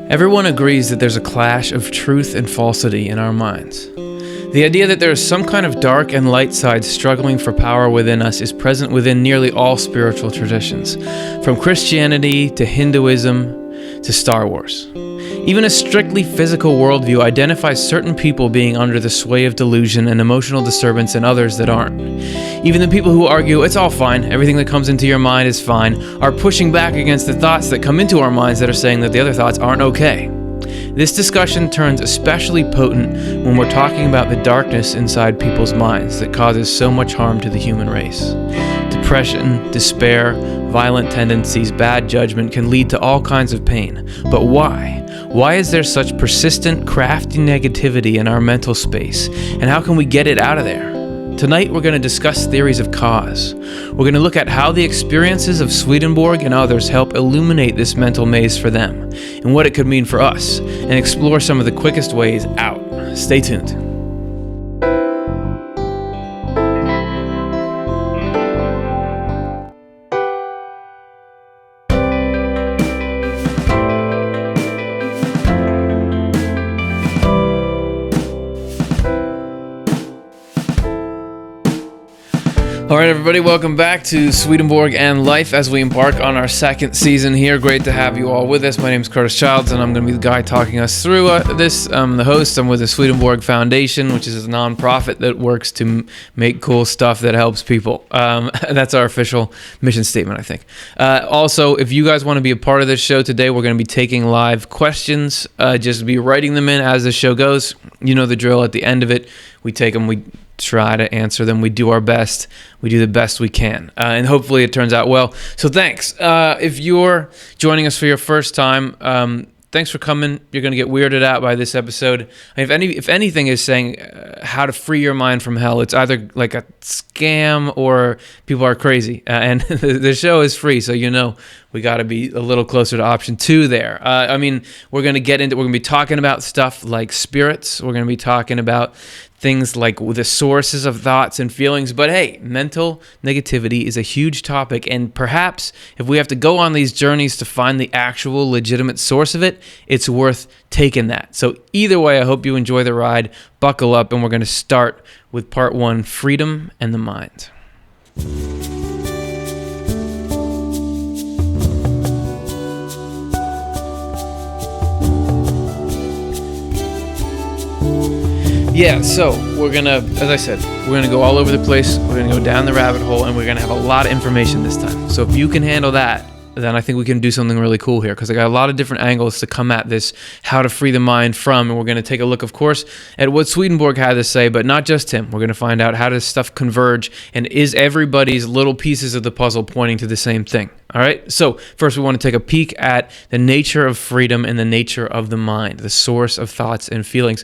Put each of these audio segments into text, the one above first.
Everyone agrees that there's a clash of truth and falsity in our minds. The idea that there is some kind of dark and light side struggling for power within us is present within nearly all spiritual traditions, from Christianity to Hinduism to Star Wars. Even a strictly physical worldview identifies certain people being under the sway of delusion and emotional disturbance and others that aren't. Even the people who argue, it's all fine, everything that comes into your mind is fine, are pushing back against the thoughts that come into our minds that are saying that the other thoughts aren't okay. This discussion turns especially potent when we're talking about the darkness inside people's minds that causes so much harm to the human race. Depression, despair, violent tendencies, bad judgment can lead to all kinds of pain. But why? Why is there such persistent, crafty negativity in our mental space? And how can we get it out of there? Tonight, we're going to discuss theories of cause. We're going to look at how the experiences of Swedenborg and others help illuminate this mental maze for them, and what it could mean for us, and explore some of the quickest ways out. Stay tuned. All right, everybody, welcome back to Swedenborg and Life as we embark on our second season here. Great to have you all with us. My name is Curtis Childs, and I'm going to be the guy talking us through this. I'm the host. I'm with the Swedenborg Foundation, which is a nonprofit that works to make cool stuff that helps people. That's our official mission statement, I think. Also, if you guys want to be a part of this show today, we're going to be taking live questions. Just be writing them in as the show goes. You know the drill. At the end of it, we take them, we try to answer them. We do our best. We do the best we can. And hopefully it turns out well. So thanks. If you're joining us for your first time, thanks for coming. You're going to get weirded out by this episode. If anything is saying how to free your mind from hell, it's either like a scam or people are crazy. And the show is free, so you know we got to be a little closer to option 2 there. We're going to be talking about stuff like spirits. We're going to be talking about things like the sources of thoughts and feelings. But hey, mental negativity is a huge topic, and perhaps if we have to go on these journeys to find the actual legitimate source of it, it's worth taking that. So either way, I hope you enjoy the ride. Buckle up, and we're going to start with part 1, freedom and the mind. Yeah, so we're going to, as I said, we're going to go all over the place. We're going to go down the rabbit hole, and we're going to have a lot of information this time. So if you can handle that, then I think we can do something really cool here, because I got a lot of different angles to come at this, how to free the mind from, and we're going to take a look, of course, at what Swedenborg had to say, but not just him. We're going to find out how does stuff converge, and is everybody's little pieces of the puzzle pointing to the same thing. All right, so first we want to take a peek at the nature of freedom and the nature of the mind, the source of thoughts and feelings.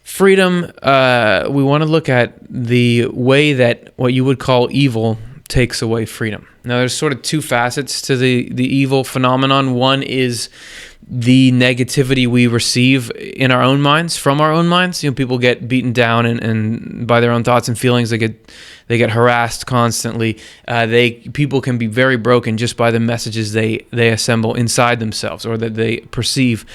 Freedom, we want to look at the way that what you would call evil takes away freedom. Now, there's sort of 2 facets to the evil phenomenon. One is the negativity we receive in our own minds, from our own minds. You know, people get beaten down and by their own thoughts and feelings. They get harassed constantly. People can be very broken just by the messages they assemble inside themselves or that they perceive.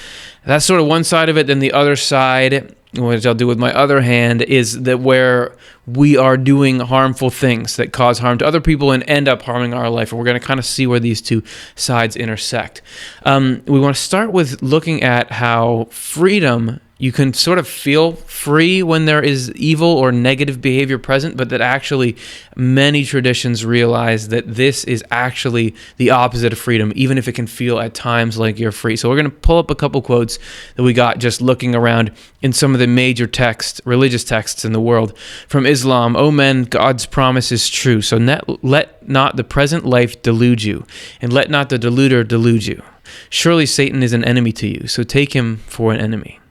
That's sort of one side of it. Then the other side, which I'll do with my other hand, is that where we are doing harmful things that cause harm to other people and end up harming our life. And we're going to kind of see where these 2 sides intersect. We want to start with looking at how freedom, you can sort of feel free when there is evil or negative behavior present, but that actually many traditions realize that this is actually the opposite of freedom, even if it can feel at times like you're free. So we're going to pull up a couple quotes that we got just looking around in some of the major religious texts in the world. From Islam, "O men, God's promise is true, so let not the present life delude you, and let not the deluder delude you. Surely Satan is an enemy to you, so take him for an enemy."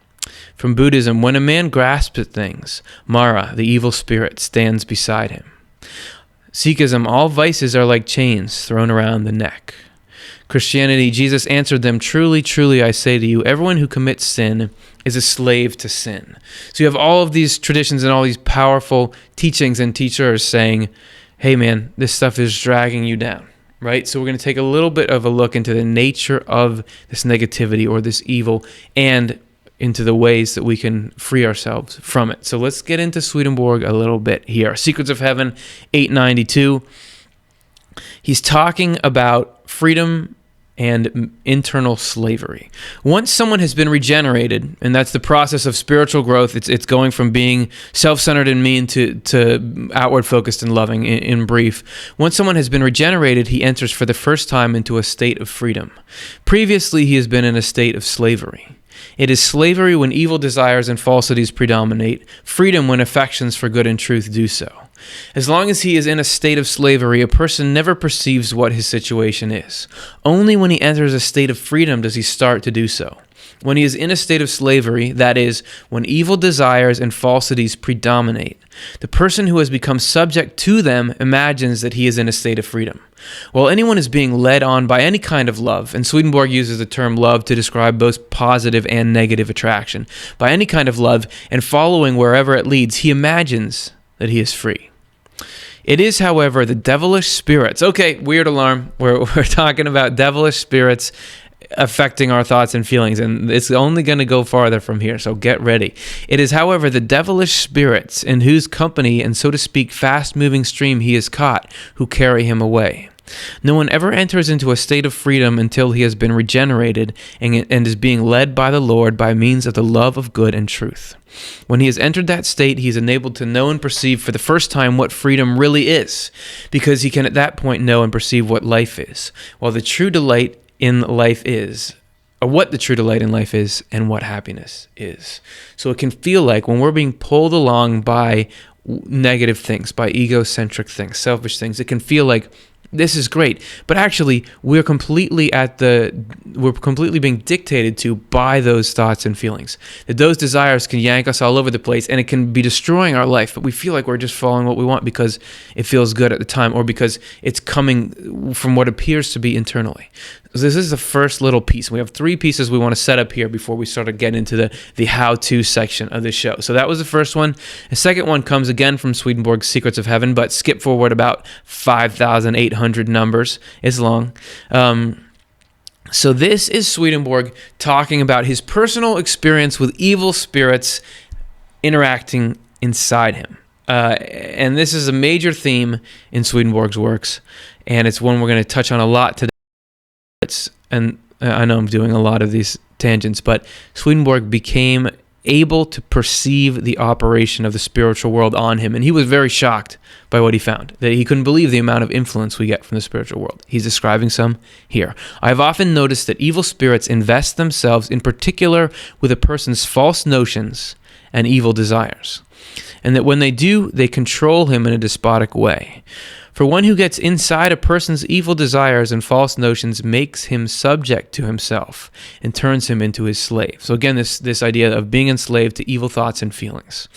From Buddhism, "When a man grasps at things, Mara, the evil spirit, stands beside him." Sikhism, "All vices are like chains thrown around the neck." Christianity, Jesus answered them, "Truly, truly, I say to you, everyone who commits sin is a slave to sin." So you have all of these traditions and all these powerful teachings and teachers saying, hey man, this stuff is dragging you down. right? So we're going to take a little bit of a look into the nature of this negativity or this evil and into the ways that we can free ourselves from it. So let's get into Swedenborg a little bit here. Secrets of Heaven, 892. He's talking about freedom and internal slavery. Once someone has been regenerated, and that's the process of spiritual growth, it's going from being self-centered and mean to outward focused and loving, in brief. Once someone has been regenerated, he enters for the first time into a state of freedom. Previously, he has been in a state of slavery. It is slavery when evil desires and falsities predominate, freedom when affections for good and truth do so. As long as he is in a state of slavery, a person never perceives what his situation is. Only when he enters a state of freedom does he start to do so. When he is in a state of slavery, that is, when evil desires and falsities predominate, the person who has become subject to them imagines that he is in a state of freedom. While anyone is being led on by any kind of love, and Swedenborg uses the term love to describe both positive and negative attraction, by any kind of love and following wherever it leads, he imagines that he is free. It is, however, the devilish spirits. Okay, weird alarm. We're talking about devilish spirits affecting our thoughts and feelings, and it's only going to go farther from here, so get ready. It is, however, the devilish spirits in whose company and, so to speak, fast-moving stream he is caught who carry him away. No one ever enters into a state of freedom until he has been regenerated and is being led by the Lord by means of the love of good and truth. When he has entered that state, he is enabled to know and perceive for the first time what freedom really is, because he can at that point know and perceive what life is, while the true delight in life is, or what the true delight in life is, and what happiness is. So it can feel like when we're being pulled along by negative things, by egocentric things, selfish things, it can feel like this is great, but actually we're completely being dictated to by those thoughts and feelings. That those desires can yank us all over the place, and it can be destroying our life, but we feel like we're just following what we want because it feels good at the time, or because it's coming from what appears to be internally. So this is the first little piece. We have 3 pieces we want to set up here before we start to get into the how-to section of the show. So that was the first one. The second one comes again from Swedenborg's Secrets of Heaven, but skip forward about 5,800 numbers. It's long. So this is Swedenborg talking about his personal experience with evil spirits interacting inside him. And this is a major theme in Swedenborg's works, and it's one we're going to touch on a lot today. And I know I'm doing a lot of these tangents, but Swedenborg became able to perceive the operation of the spiritual world on him, and he was very shocked by what he found, that he couldn't believe the amount of influence we get from the spiritual world. He's describing some here. I've often noticed that evil spirits invest themselves in particular with a person's false notions and evil desires, and that when they do, they control him in a despotic way. For one who gets inside a person's evil desires and false notions makes him subject to himself and turns him into his slave. So again, this idea of being enslaved to evil thoughts and feelings.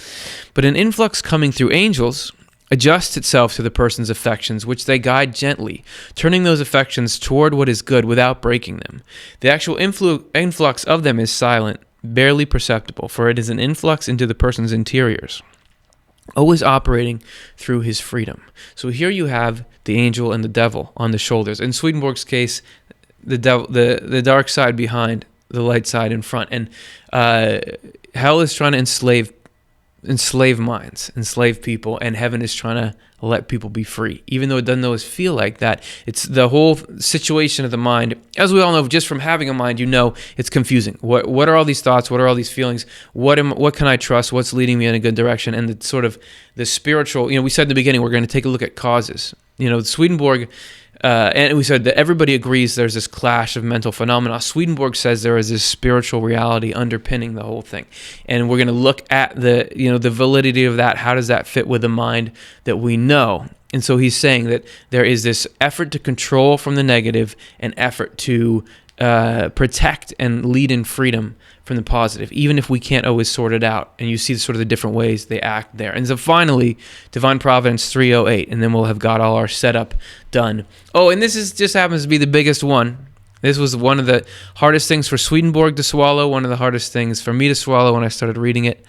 But an influx coming through angels adjusts itself to the person's affections, which they guide gently, turning those affections toward what is good without breaking them. The actual influx of them is silent, barely perceptible, for it is an influx into the person's interiors, always operating through his freedom. So here you have the angel and the devil on the shoulders. In Swedenborg's case, the devil, the dark side behind, the light side in front. And hell is trying to enslave minds, enslave people, and heaven is trying to let people be free. Even though it doesn't always feel like that, it's the whole situation of the mind. As we all know, just from having a mind, you know it's confusing. What are all these thoughts? What are all these feelings? What can I trust? What's leading me in a good direction? And the sort of the spiritual, we said in the beginning, we're going to take a look at causes. Swedenborg, and we said that everybody agrees there's this clash of mental phenomena. Swedenborg says there is this spiritual reality underpinning the whole thing. And we're going to look at the validity of that. How does that fit with the mind that we know? And so he's saying that there is this effort to control from the negative, an effort to protect and lead in freedom from the positive, even if we can't always sort it out. And you see sort of the different ways they act there. And so finally, Divine Providence 308, and then we'll have got all our setup done. Oh, and this just happens to be the biggest one. This was one of the hardest things for Swedenborg to swallow, one of the hardest things for me to swallow when I started reading it.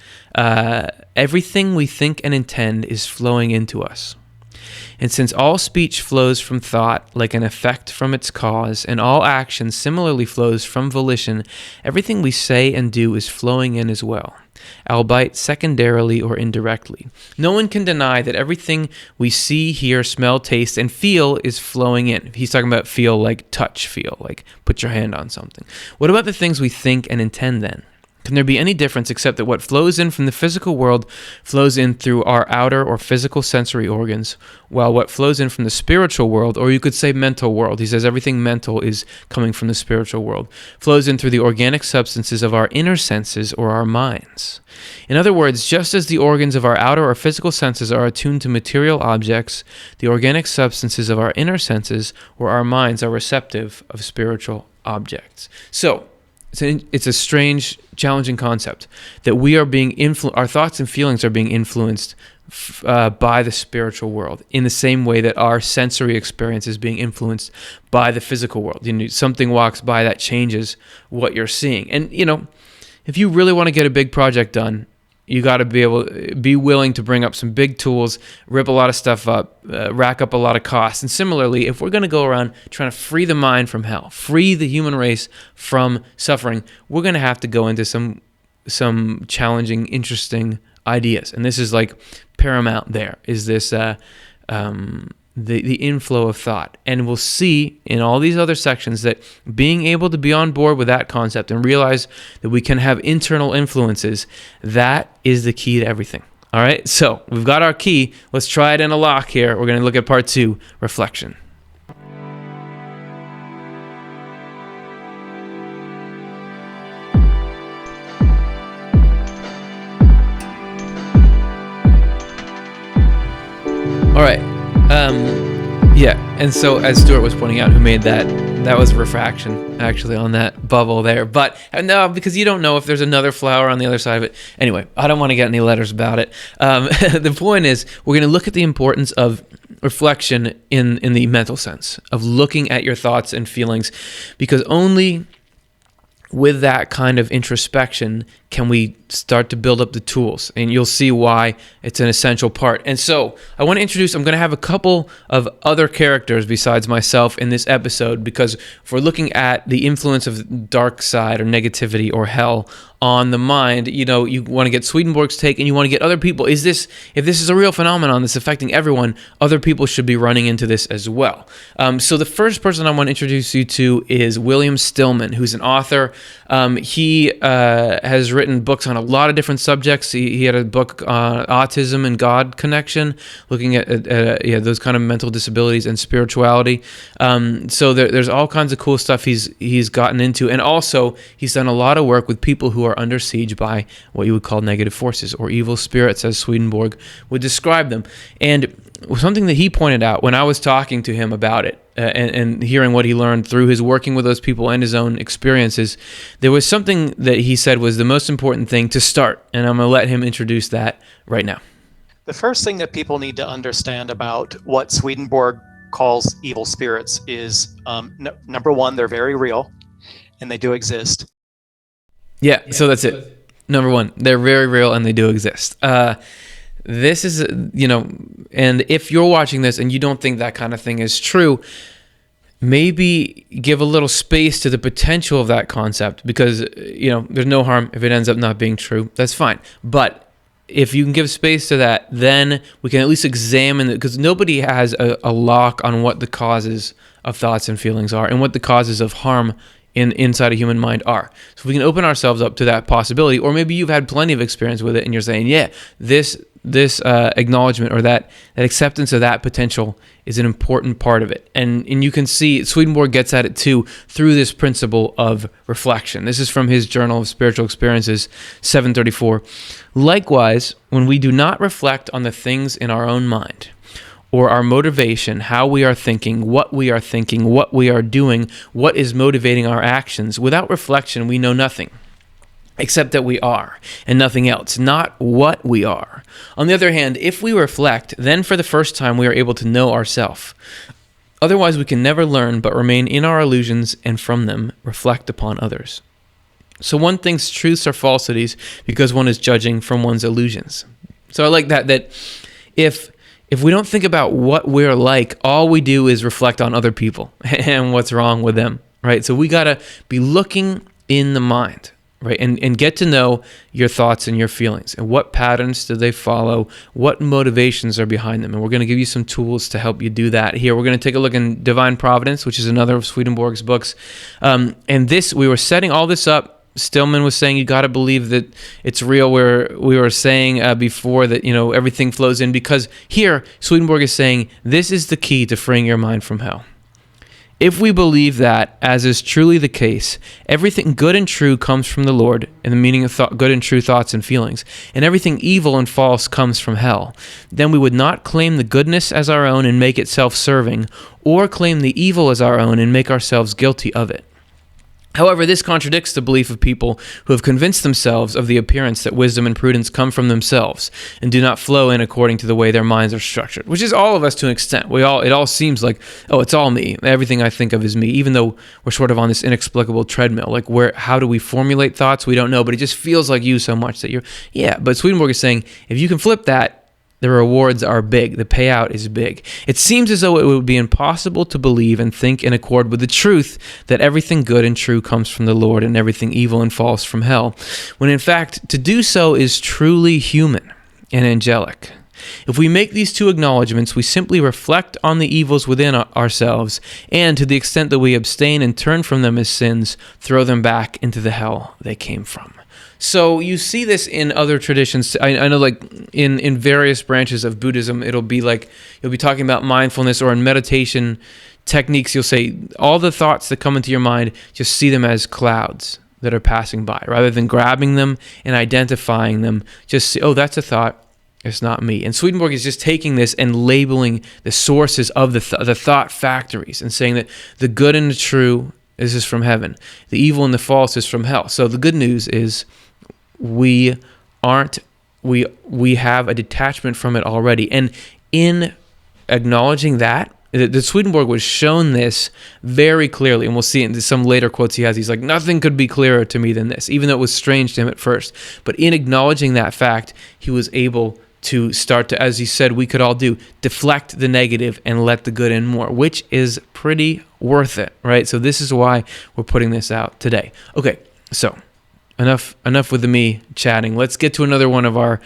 Everything we think and intend is flowing into us. And since all speech flows from thought like an effect from its cause, and all action similarly flows from volition, everything we say and do is flowing in as well, albeit secondarily or indirectly. No one can deny that everything we see, hear, smell, taste, and feel is flowing in. He's talking about feel like touch feel, like put your hand on something. What about the things we think and intend then? Can there be any difference except that what flows in from the physical world flows in through our outer or physical sensory organs, while what flows in from the spiritual world, or you could say mental world, he says everything mental is coming from the spiritual world, flows in through the organic substances of our inner senses or our minds. In other words, just as the organs of our outer or physical senses are attuned to material objects, the organic substances of our inner senses or our minds are receptive of spiritual objects. So, it's a strange, challenging concept that we are being our thoughts and feelings are being influenced by the spiritual world in the same way that our sensory experience is being influenced by the physical world. Something walks by that changes what you're seeing. And, if you really want to get a big project done, you got to be willing to bring up some big tools, rip a lot of stuff up, rack up a lot of costs. And similarly, if we're going to go around trying to free the mind from hell, free the human race from suffering, we're going to have to go into some challenging, interesting ideas. And this is like paramount there, is this the inflow of thought. And we'll see in all these other sections that being able to be on board with that concept and realize that we can have internal influences, that is the key to everything. All right, so we've got our key. Let's try it in a lock here. We're going to look at part 2, reflection. All right. Yeah, and so as Stuart was pointing out, who made that was refraction actually on that bubble there. But no, because you don't know if there's another flower on the other side of it. Anyway, I don't want to get any letters about it. The point is, we're going to look at the importance of reflection in the mental sense, of looking at your thoughts and feelings, because only with that kind of introspection can we start to build up the tools, and you'll see why it's an essential part. And so I'm going to have a couple of other characters besides myself in this episode, because if we're looking at the influence of dark side or negativity or hell on the mind, you want to get Swedenborg's take, and you want to get other people. If this is a real phenomenon that's affecting everyone, other people should be running into this as well. So the first person I want to introduce you to is William Stillman, who's an author. He has written books on a lot of different subjects. He had a book on autism and God connection, looking at those kind of mental disabilities and spirituality. So there's all kinds of cool stuff he's gotten into, and also he's done a lot of work with people who are under siege by what you would call negative forces or evil spirits, as Swedenborg would describe them. And something that he pointed out when I was talking to him about it, and hearing what he learned through his working with those people and his own experiences, there was something that he said was the most important thing to start, and I'm going to let him introduce that right now. The first thing that people need to understand about what Swedenborg calls evil spirits is, number one, they're very real, and they do exist. Yeah, so that's it. Number one, they're very real, and they do exist. This is, and if you're watching this and you don't think that kind of thing is true, maybe give a little space to the potential of that concept, because, there's no harm if it ends up not being true. That's fine. But if you can give space to that, then we can at least examine it, because nobody has a lock on what the causes of thoughts and feelings are and what the causes of harm inside a human mind are. So if we can open ourselves up to that possibility, or maybe you've had plenty of experience with it and you're saying, yeah, this acknowledgement or that acceptance of that potential is an important part of it. And you can see Swedenborg gets at it too through this principle of reflection. This is from his Journal of Spiritual Experiences, 734. Likewise, when we do not reflect on the things in our own mind, or our motivation, how we are thinking, what we are doing, what is motivating our actions, without reflection, we know nothing, except that we are, and nothing else, not what we are. On the other hand, if we reflect, then for the first time we are able to know ourselves. Otherwise, we can never learn, but remain in our illusions, and from them reflect upon others. So one thinks truths are falsities because one is judging from one's illusions. So I like that if if we don't think about what we're like, all we do is reflect on other people and what's wrong with them, right? So we got to be looking in the mind, right? And get to know your thoughts and your feelings and what patterns do they follow, what motivations are behind them. And we're going to give you some tools to help you do that here. We're going to take a look in Divine Providence, which is another of Swedenborg's books. And we were setting all this up. Stillman was saying you got to believe that it's real. We were saying before that, everything flows in, because here Swedenborg is saying this is the key to freeing your mind from hell. If we believe that, as is truly the case, everything good and true comes from the Lord, in the meaning of good and true thoughts and feelings, and everything evil and false comes from hell, then we would not claim the goodness as our own and make it self-serving, or claim the evil as our own and make ourselves guilty of it. However, this contradicts the belief of people who have convinced themselves of the appearance that wisdom and prudence come from themselves and do not flow in according to the way their minds are structured, which is all of us to an extent. It all seems like, oh, it's all me. Everything I think of is me, even though we're sort of on this inexplicable treadmill. Like, how do we formulate thoughts? We don't know, but it just feels like you so much that but Swedenborg is saying, if you can flip that, the rewards are big. The payout is big. It seems as though it would be impossible to believe and think in accord with the truth that everything good and true comes from the Lord and everything evil and false from hell, when in fact to do so is truly human and angelic. If we make these two acknowledgments, we simply reflect on the evils within ourselves, and to the extent that we abstain and turn from them as sins, throw them back into the hell they came from. So you see this in other traditions. I know, like in various branches of Buddhism, it'll be like you'll be talking about mindfulness, or in meditation techniques, you'll say all the thoughts that come into your mind, just see them as clouds that are passing by, rather than grabbing them and identifying them. Just see, oh, that's a thought. It's not me. And Swedenborg is just taking this and labeling the sources of the thought factories and saying that the good and the true is from heaven. The evil and the false is from hell. So the good news is we have a detachment from it already. And in acknowledging that Swedenborg was shown this very clearly, and we'll see in some later quotes he has. He's like, nothing could be clearer to me than this, even though it was strange to him at first. But in acknowledging that fact, he was able to start to, as he said we could all do, deflect the negative and let the good in more, which is pretty worth it, right? So this is why we're putting this out today. Okay, so enough with me chatting. Let's get to another one of our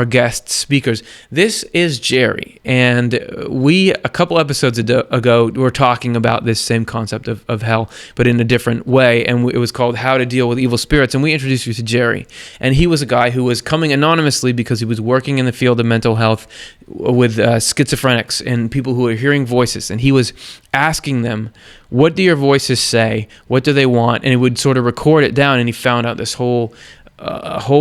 guest speakers. This is Jerry, and we, a couple episodes ago, were talking about this same concept of hell, but in a different way, and it was called How to Deal with Evil Spirits, and we introduced you to Jerry. And he was a guy who was coming anonymously because he was working in the field of mental health with schizophrenics and people who are hearing voices, and he was asking them, what do your voices say? What do they want? And he would sort of record it down, and he found out this whole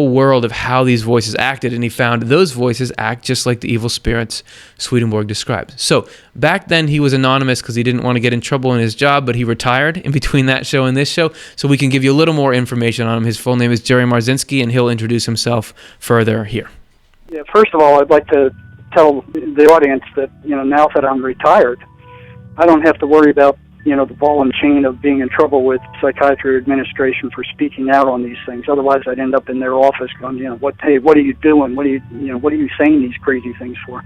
world of how these voices acted, and he found those voices act just like the evil spirits Swedenborg described. So back then he was anonymous because he didn't want to get in trouble in his job, but he retired in between that show and this show, so we can give you a little more information on him. His full name is Jerry Marzinski, and he'll introduce himself further here. Yeah, first of all, I'd like to tell the audience that, now that I'm retired, I don't have to worry about, the ball and chain of being in trouble with psychiatry administration for speaking out on these things. Otherwise, I'd end up in their office going, what are you doing? What are you saying these crazy things for?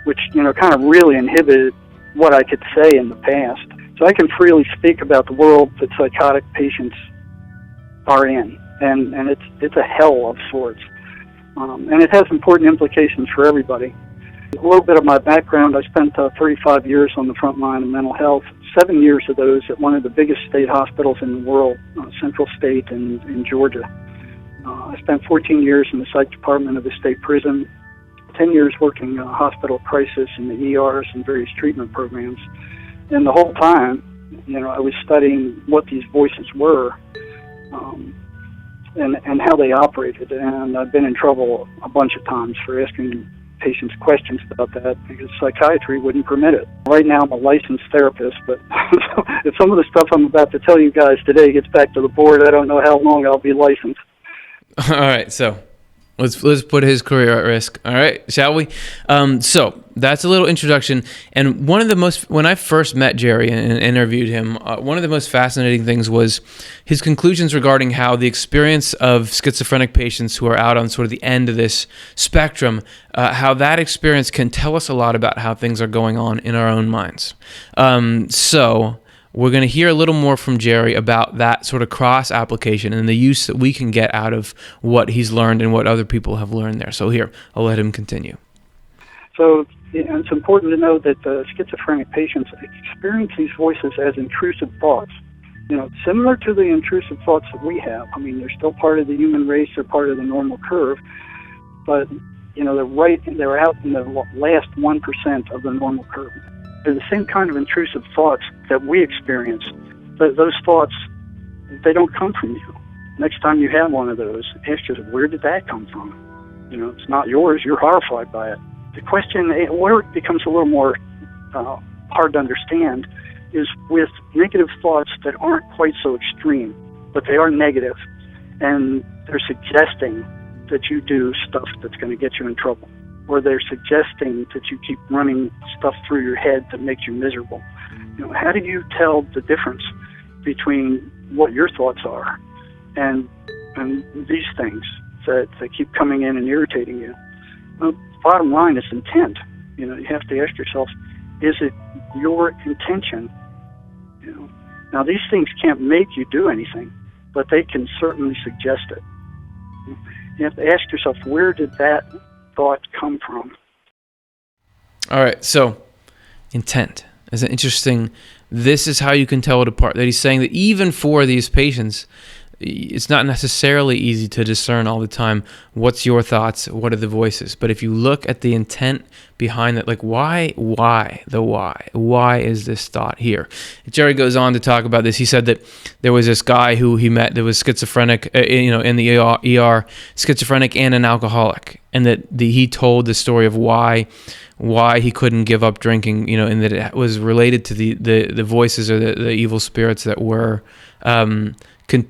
Which, kind of really inhibited what I could say in the past. So I can freely speak about the world that psychotic patients are in. And it's a hell of sorts. And it has important implications for everybody. A little bit of my background, I spent 35 years on the front line of mental health, 7 years of those at one of the biggest state hospitals in the world, Central State in Georgia. I spent 14 years in the psych department of the state prison, 10 years working hospital crisis in the ERs and various treatment programs. And the whole time, I was studying what these voices were and how they operated. And I've been in trouble a bunch of times for asking patients questions about that because psychiatry wouldn't permit it. Right now I'm a licensed therapist, but if some of the stuff I'm about to tell you guys today gets back to the board, I don't know how long I'll be licensed. All right, so let's put his career at risk. All right, shall we? So that's a little introduction. And when I first met Jerry and interviewed him, one of the most fascinating things was his conclusions regarding how the experience of schizophrenic patients who are out on sort of the end of this spectrum, how that experience can tell us a lot about how things are going on in our own minds. So we're going to hear a little more from Jerry about that sort of cross application and the use that we can get out of what he's learned and what other people have learned there. So here, I'll let him continue. So it's important to know that schizophrenic patients experience these voices as intrusive thoughts. Similar to the intrusive thoughts that we have. I mean, they're still part of the human race, they're part of the normal curve, but they're out in the last 1% of the normal curve. They're the same kind of intrusive thoughts that we experience. But those thoughts, they don't come from you. Next time you have one of those, ask yourself, where did that come from? It's not yours, you're horrified by it. The question where it becomes a little more hard to understand is with negative thoughts that aren't quite so extreme, but they are negative, and they're suggesting that you do stuff that's going to get you in trouble, or they're suggesting that you keep running stuff through your head that makes you miserable. How do you tell the difference between what your thoughts are and these things that keep coming in and irritating you? Well, bottom line is intent. You have to ask yourself, is it your intention? Now these things can't make you do anything, but they can certainly suggest it. You have to ask yourself, where did that thought come from? All right, so intent is interesting. This is how you can tell it apart. That he's saying that even for these patients, it's not necessarily easy to discern all the time what's your thoughts, what are the voices. But if you look at the intent behind it, like why is this thought here? Jerry goes on to talk about this. He said that there was this guy who he met that was schizophrenic, in the ER, schizophrenic and an alcoholic, and that he told the story of why he couldn't give up drinking, and that it was related to the voices or the evil spirits that were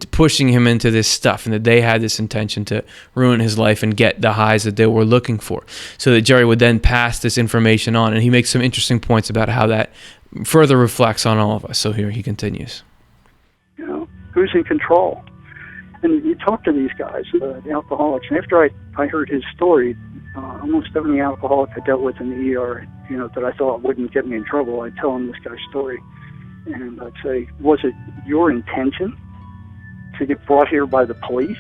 pushing him into this stuff, and that they had this intention to ruin his life and get the highs that they were looking for. So that Jerry would then pass this information on, and he makes some interesting points about how that further reflects on all of us. So here he continues. Who's in control? And you talk to these guys, the alcoholics, and after I heard his story, almost every alcoholic I dealt with in the ER, that I thought wouldn't get me in trouble, I'd tell him this guy's story, and I'd say, was it your intention to get brought here by the police?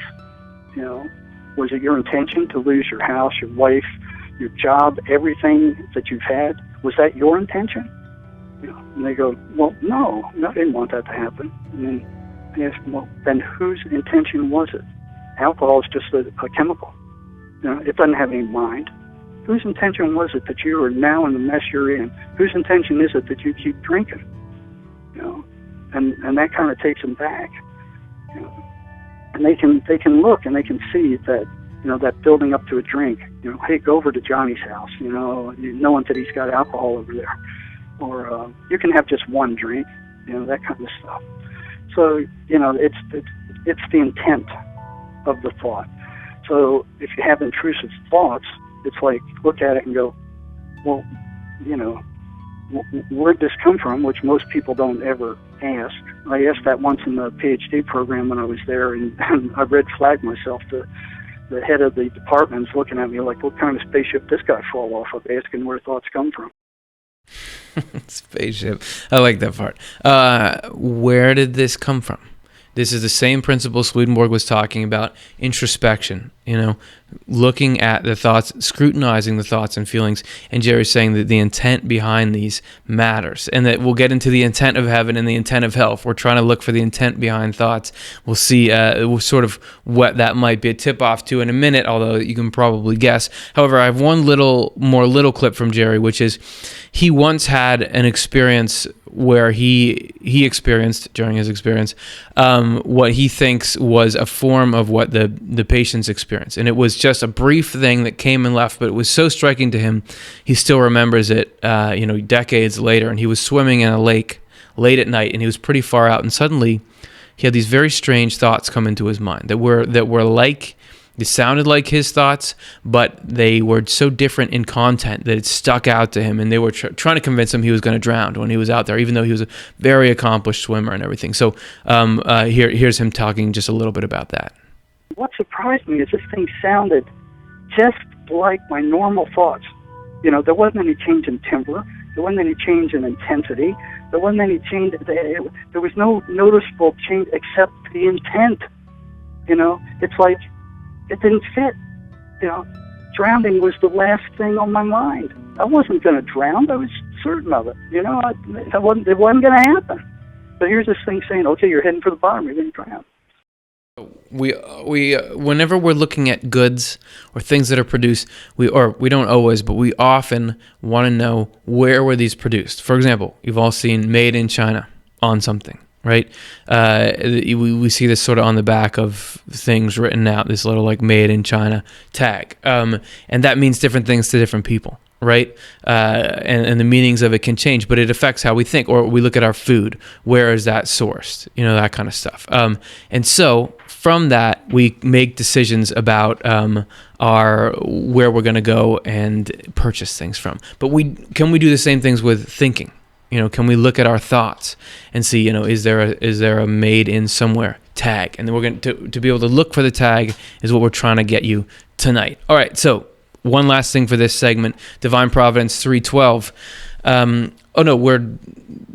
Was it your intention to lose your house, your wife, your job, everything that you've had? Was that your intention? And they go, well, no, I didn't want that to happen. And then I ask them, well, then whose intention was it? Alcohol is just a chemical. It doesn't have any mind. Whose intention was it that you are now in the mess you're in? Whose intention is it that you keep drinking? And that kind of takes them back. And they can look and they can see that that building up to a drink. Hey, go over to Johnny's house. Knowing that he's got alcohol over there, or you can have just one drink. That kind of stuff. So it's the intent of the thought. So if you have intrusive thoughts, it's like look at it and go, well, where'd this come from? Which most people don't ever ask. I asked that once in the PhD program when I was there, and I red flagged myself. The head of the department's looking at me like, what kind of spaceship this guy fall off of, asking where thoughts come from. Spaceship. I like that part. Where did this come from? This is the same principle Swedenborg was talking about, introspection, looking at the thoughts, scrutinizing the thoughts and feelings. And Jerry's saying that the intent behind these matters, and that we'll get into the intent of heaven and the intent of hell. If we're trying to look for the intent behind thoughts, we'll see sort of what that might be a tip-off to in a minute, although you can probably guess. However, I have one little clip from Jerry, which is he once had an experience where he experienced, during his experience, what he thinks was a form of what the patients experience. And it was just a brief thing that came and left, but it was so striking to him, he still remembers it, decades later. And he was swimming in a lake late at night, and he was pretty far out, and suddenly he had these very strange thoughts come into his mind that were like It sounded like his thoughts, but they were so different in content that it stuck out to him, and they were trying to convince him he was going to drown when he was out there, even though he was a very accomplished swimmer and everything. So here's him talking just a little bit about that. What surprised me is this thing sounded just like my normal thoughts. There wasn't any change in timbre. There wasn't any change in intensity. There wasn't any change. There was no noticeable change except the intent. It's like it didn't fit. Drowning was the last thing on my mind. I wasn't going to drown. I was certain of it. It wasn't going to happen. But here's this thing saying, okay, you're heading for the bottom. You're going to drown. We whenever we're looking at goods or things that are produced, we don't always, but we often want to know where were these produced. For example, you've all seen "Made in China" on something, right? We see this sort of on the back of things written out, this little like "Made in China" tag, and that means different things to different people, right? And the meanings of it can change, but it affects how we think. Or we look at our food, where is that sourced? That kind of stuff. And so from that, we make decisions about where we're going to go and purchase things from. But can we do the same things with thinking? Can we look at our thoughts and see, is there a "made in somewhere" tag? And then we're going to be able to look for the tag is what we're trying to get you tonight. All right, so one last thing for this segment, Divine Providence 312. Oh no, we're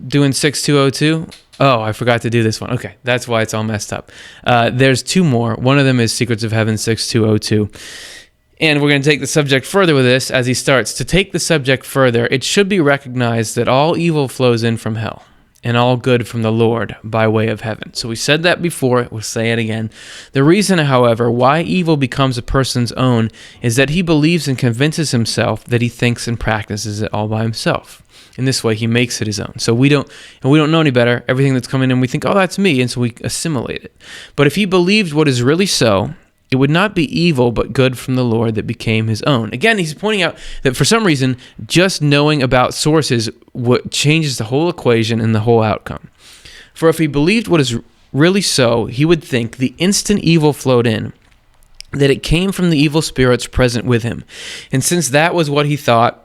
doing 6202. Oh, I forgot to do this one. Okay, that's why it's all messed up. There's two more. One of them is Secrets of Heaven 6202. And we're going to take the subject further with this as he starts. To take the subject further, it should be recognized that all evil flows in from hell, and all good from the Lord by way of heaven. So we said that before, we'll say it again. The reason, however, why evil becomes a person's own is that he believes and convinces himself that he thinks and practices it all by himself. In this way, he makes it his own. So we don't know any better. Everything that's coming in, we think, oh, that's me, and so we assimilate it. But if he believed what is really so, it would not be evil, but good from the Lord that became his own. Again, he's pointing out that for some reason, just knowing about sources what changes the whole equation and the whole outcome. For if he believed what is really so, he would think the instant evil flowed in, that it came from the evil spirits present with him. And since that was what he thought,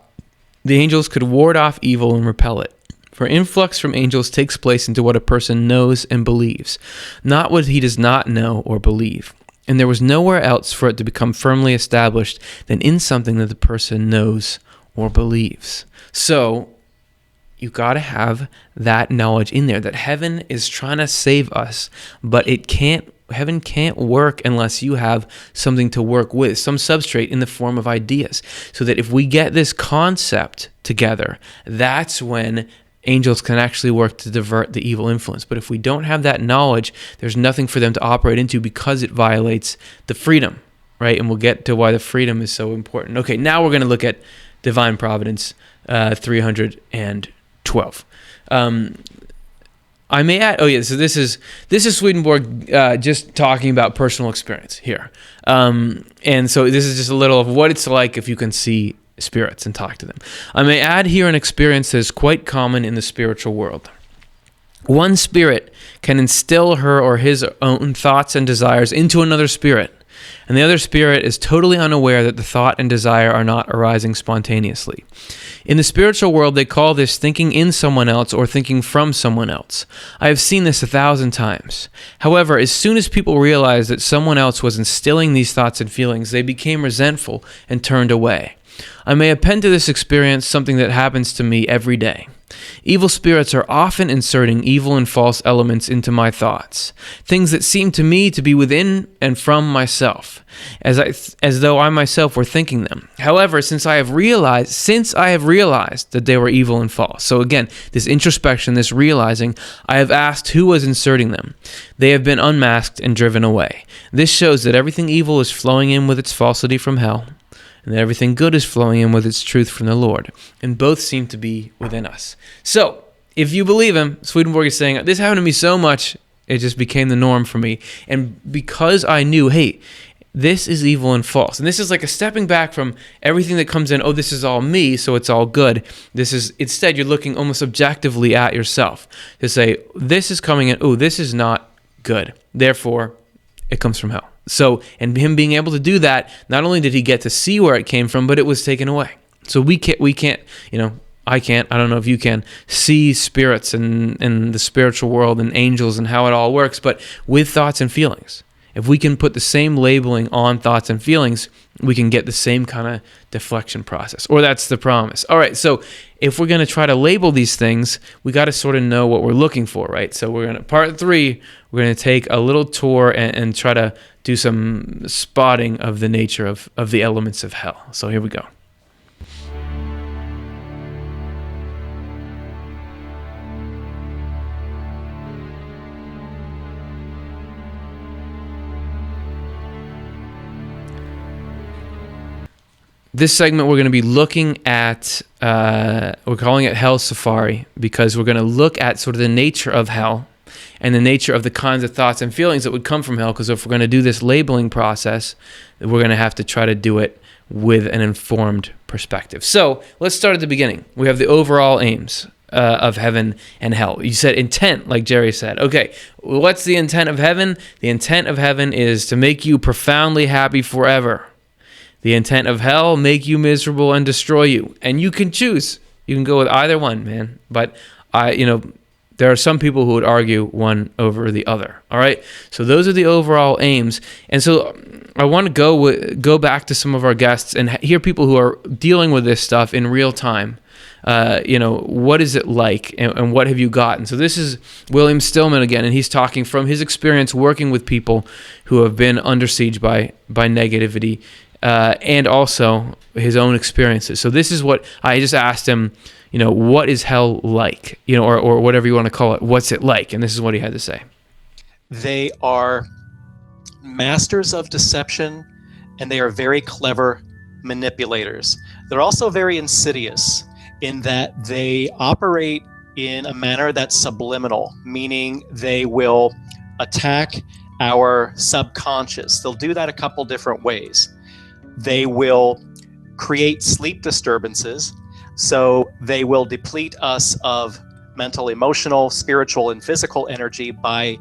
the angels could ward off evil and repel it. For influx from angels takes place into what a person knows and believes, not what he does not know or believe. And there was nowhere else for it to become firmly established than in something that the person knows or believes. So you got to have that knowledge in there, that heaven is trying to save us, but heaven can't work unless you have something to work with, some substrate in the form of ideas. So that if we get this concept together, that's when angels can actually work to divert the evil influence. But if we don't have that knowledge, there's nothing for them to operate into because it violates the freedom, right? And we'll get to why the freedom is so important. Okay, now we're going to look at Divine Providence 312. I may add, so this is Swedenborg just talking about personal experience here. And so this is just a little of what it's like if you can see spirits and talk to them. I may add here an experience that is quite common in the spiritual world. One spirit can instill her or his own thoughts and desires into another spirit, and the other spirit is totally unaware that the thought and desire are not arising spontaneously. In the spiritual world, they call this thinking in someone else or thinking from someone else. I have seen this 1,000 times. However, as soon as people realized that someone else was instilling these thoughts and feelings, they became resentful and turned away. I may append to this experience something that happens to me every day. Evil spirits are often inserting evil and false elements into my thoughts, things that seem to me to be within and from myself, as though I myself were thinking them. However, since I have realized that they were evil and false. So again, this introspection, this realizing, I have asked who was inserting them. They have been unmasked and driven away. This shows that everything evil is flowing in with its falsity from hell, and that everything good is flowing in with its truth from the Lord. And both seem to be within us. So, if you believe him, Swedenborg is saying, this happened to me so much, it just became the norm for me. And because I knew, hey, this is evil and false. And this is like a stepping back from everything that comes in, this is all me, so it's all good. This is, instead, you're looking almost objectively at yourself to say, this is coming in, this is not good. Therefore, it comes from hell. So, and him being able to do that, not only did he get to see where it came from, but it was taken away. So we can't, I can't, I don't know if you can, see spirits and the spiritual world and angels and how it all works, but with thoughts and feelings. If we can put the same labeling on thoughts and feelings, we can get the same kind of deflection process, or that's the promise. All right, so if we're going to try to label these things, we got to sort of know what we're looking for, right? So we're going to, part 3, we're going to take a little tour and try to do some spotting of the nature of the elements of hell. So here we go. This segment, we're going to be looking at, we're calling it Hell Safari, because we're going to look at sort of the nature of hell and the nature of the kinds of thoughts and feelings that would come from hell, because if we're going to do this labeling process, we're going to have to try to do it with an informed perspective. So let's start at the beginning. We have the overall aims of heaven and hell. You said intent, like Jerry said. Okay, what's the intent of heaven? The intent of heaven is to make you profoundly happy forever. The intent of hell, make you miserable and destroy you. And you can choose. You can go with either one, man. But there are some people who would argue one over the other. All right? So those are the overall aims. And so I want to go back to some of our guests and hear people who are dealing with this stuff in real time. What is it like and what have you gotten? So this is William Stillman again, and he's talking from his experience working with people who have been under siege by negativity, and also his own experiences. So this is what I just asked him, what is hell like? Or whatever you want to call it. What's it like? And this is what he had to say. They are masters of deception, and they are very clever manipulators. They're also very insidious in that they operate in a manner that's subliminal, meaning they will attack our subconscious. They'll do that a couple different ways. They will create sleep disturbances, so they will deplete us of mental, emotional, spiritual, and physical energy by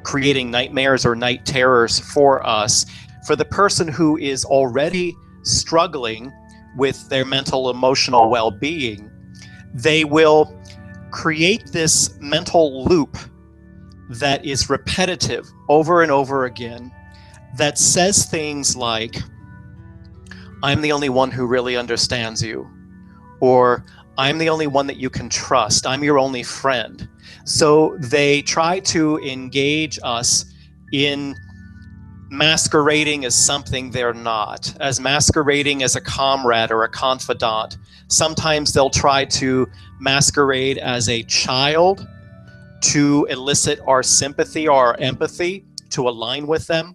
creating nightmares or night terrors for us. For the person who is already struggling with their mental, emotional well-being, they will create this mental loop that is repetitive over and over again, that says things like, I'm the only one who really understands you, or I'm the only one that you can trust, I'm your only friend. So they try to engage us in masquerading as something they're not, as masquerading as a comrade or a confidant. Sometimes they'll try to masquerade as a child to elicit our sympathy or our empathy, to align with them.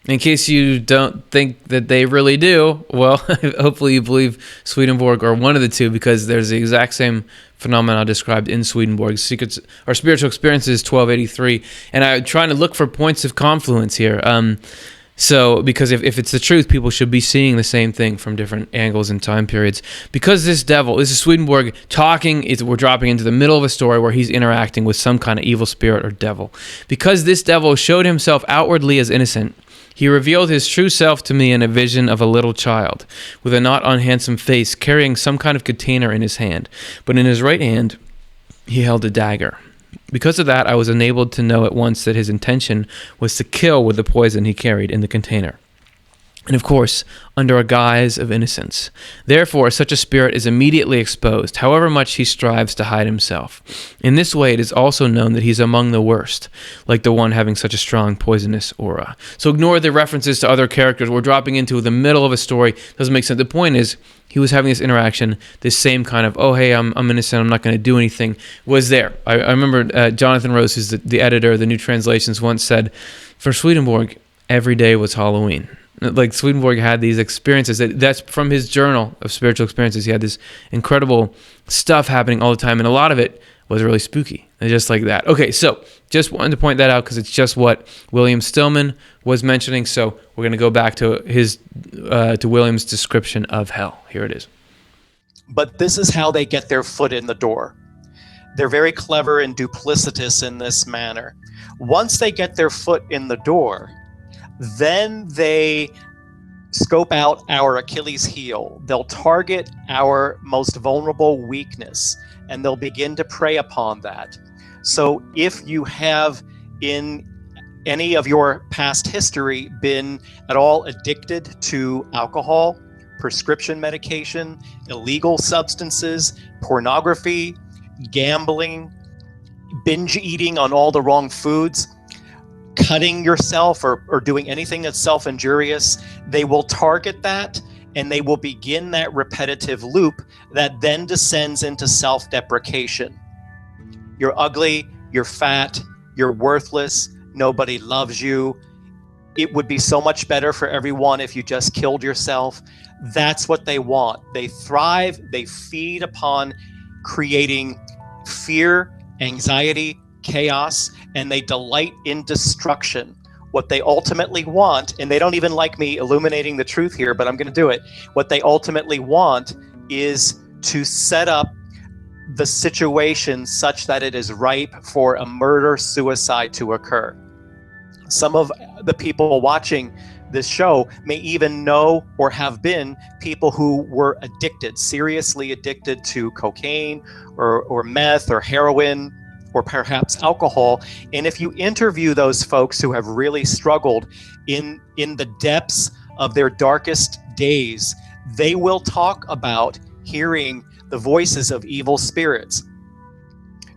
In case you don't think that they really do, well, hopefully you believe Swedenborg or one of the two, because there's the exact same phenomenon described in Swedenborg's Secrets or Spiritual Experiences 1283. And I'm trying to look for points of confluence here. So, because if it's the truth, people should be seeing the same thing from different angles and time periods. Because this is Swedenborg talking, we're dropping into the middle of a story where he's interacting with some kind of evil spirit or devil. Because this devil showed himself outwardly as innocent, he revealed his true self to me in a vision of a little child, with a not unhandsome face, carrying some kind of container in his hand. But in his right hand, he held a dagger. Because of that, I was enabled to know at once that his intention was to kill with the poison he carried in the container. And of course, under a guise of innocence. Therefore, such a spirit is immediately exposed, however much he strives to hide himself. In this way, it is also known that he's among the worst, like the one having such a strong poisonous aura. So ignore the references to other characters. We're dropping into the middle of a story. Doesn't make sense. The point is, he was having this interaction, this same kind of, oh, hey, I'm innocent, I'm not going to do anything, was there. I remember Jonathan Rhodes, who's the editor of the New Translations, once said, for Swedenborg, every day was Halloween. Like Swedenborg had these experiences. That's from his journal of spiritual experiences. He had this incredible stuff happening all the time, and a lot of it was really spooky, just like that. Okay, so just wanted to point that out because it's just what William Stillman was mentioning. So we're going to go back to to William's description of hell. Here it is. But this is how they get their foot in the door. They're very clever and duplicitous in this manner. Once they get their foot in the door, Then they scope out our Achilles heel. They'll target our most vulnerable weakness, and they'll begin to prey upon that. So if you have in any of your past history been at all addicted to alcohol, prescription medication, illegal substances, pornography, gambling, binge eating on all the wrong foods, cutting yourself or doing anything that's self-injurious, they will target that, and they will begin that repetitive loop that then descends into self-deprecation. You're ugly, you're fat, you're worthless, nobody loves you. It would be so much better for everyone if you just killed yourself. That's what they want. They thrive, they feed upon creating fear, anxiety, chaos, and they delight in destruction. What they ultimately want, and they don't even like me illuminating the truth here, but I'm going to do it. What they ultimately want is to set up the situation such that it is ripe for a murder-suicide to occur. Some of the people watching this show may even know or have been people who were addicted, seriously addicted to cocaine or meth or heroin or perhaps alcohol. And if you interview those folks who have really struggled in the depths of their darkest days, they will talk about hearing the voices of evil spirits,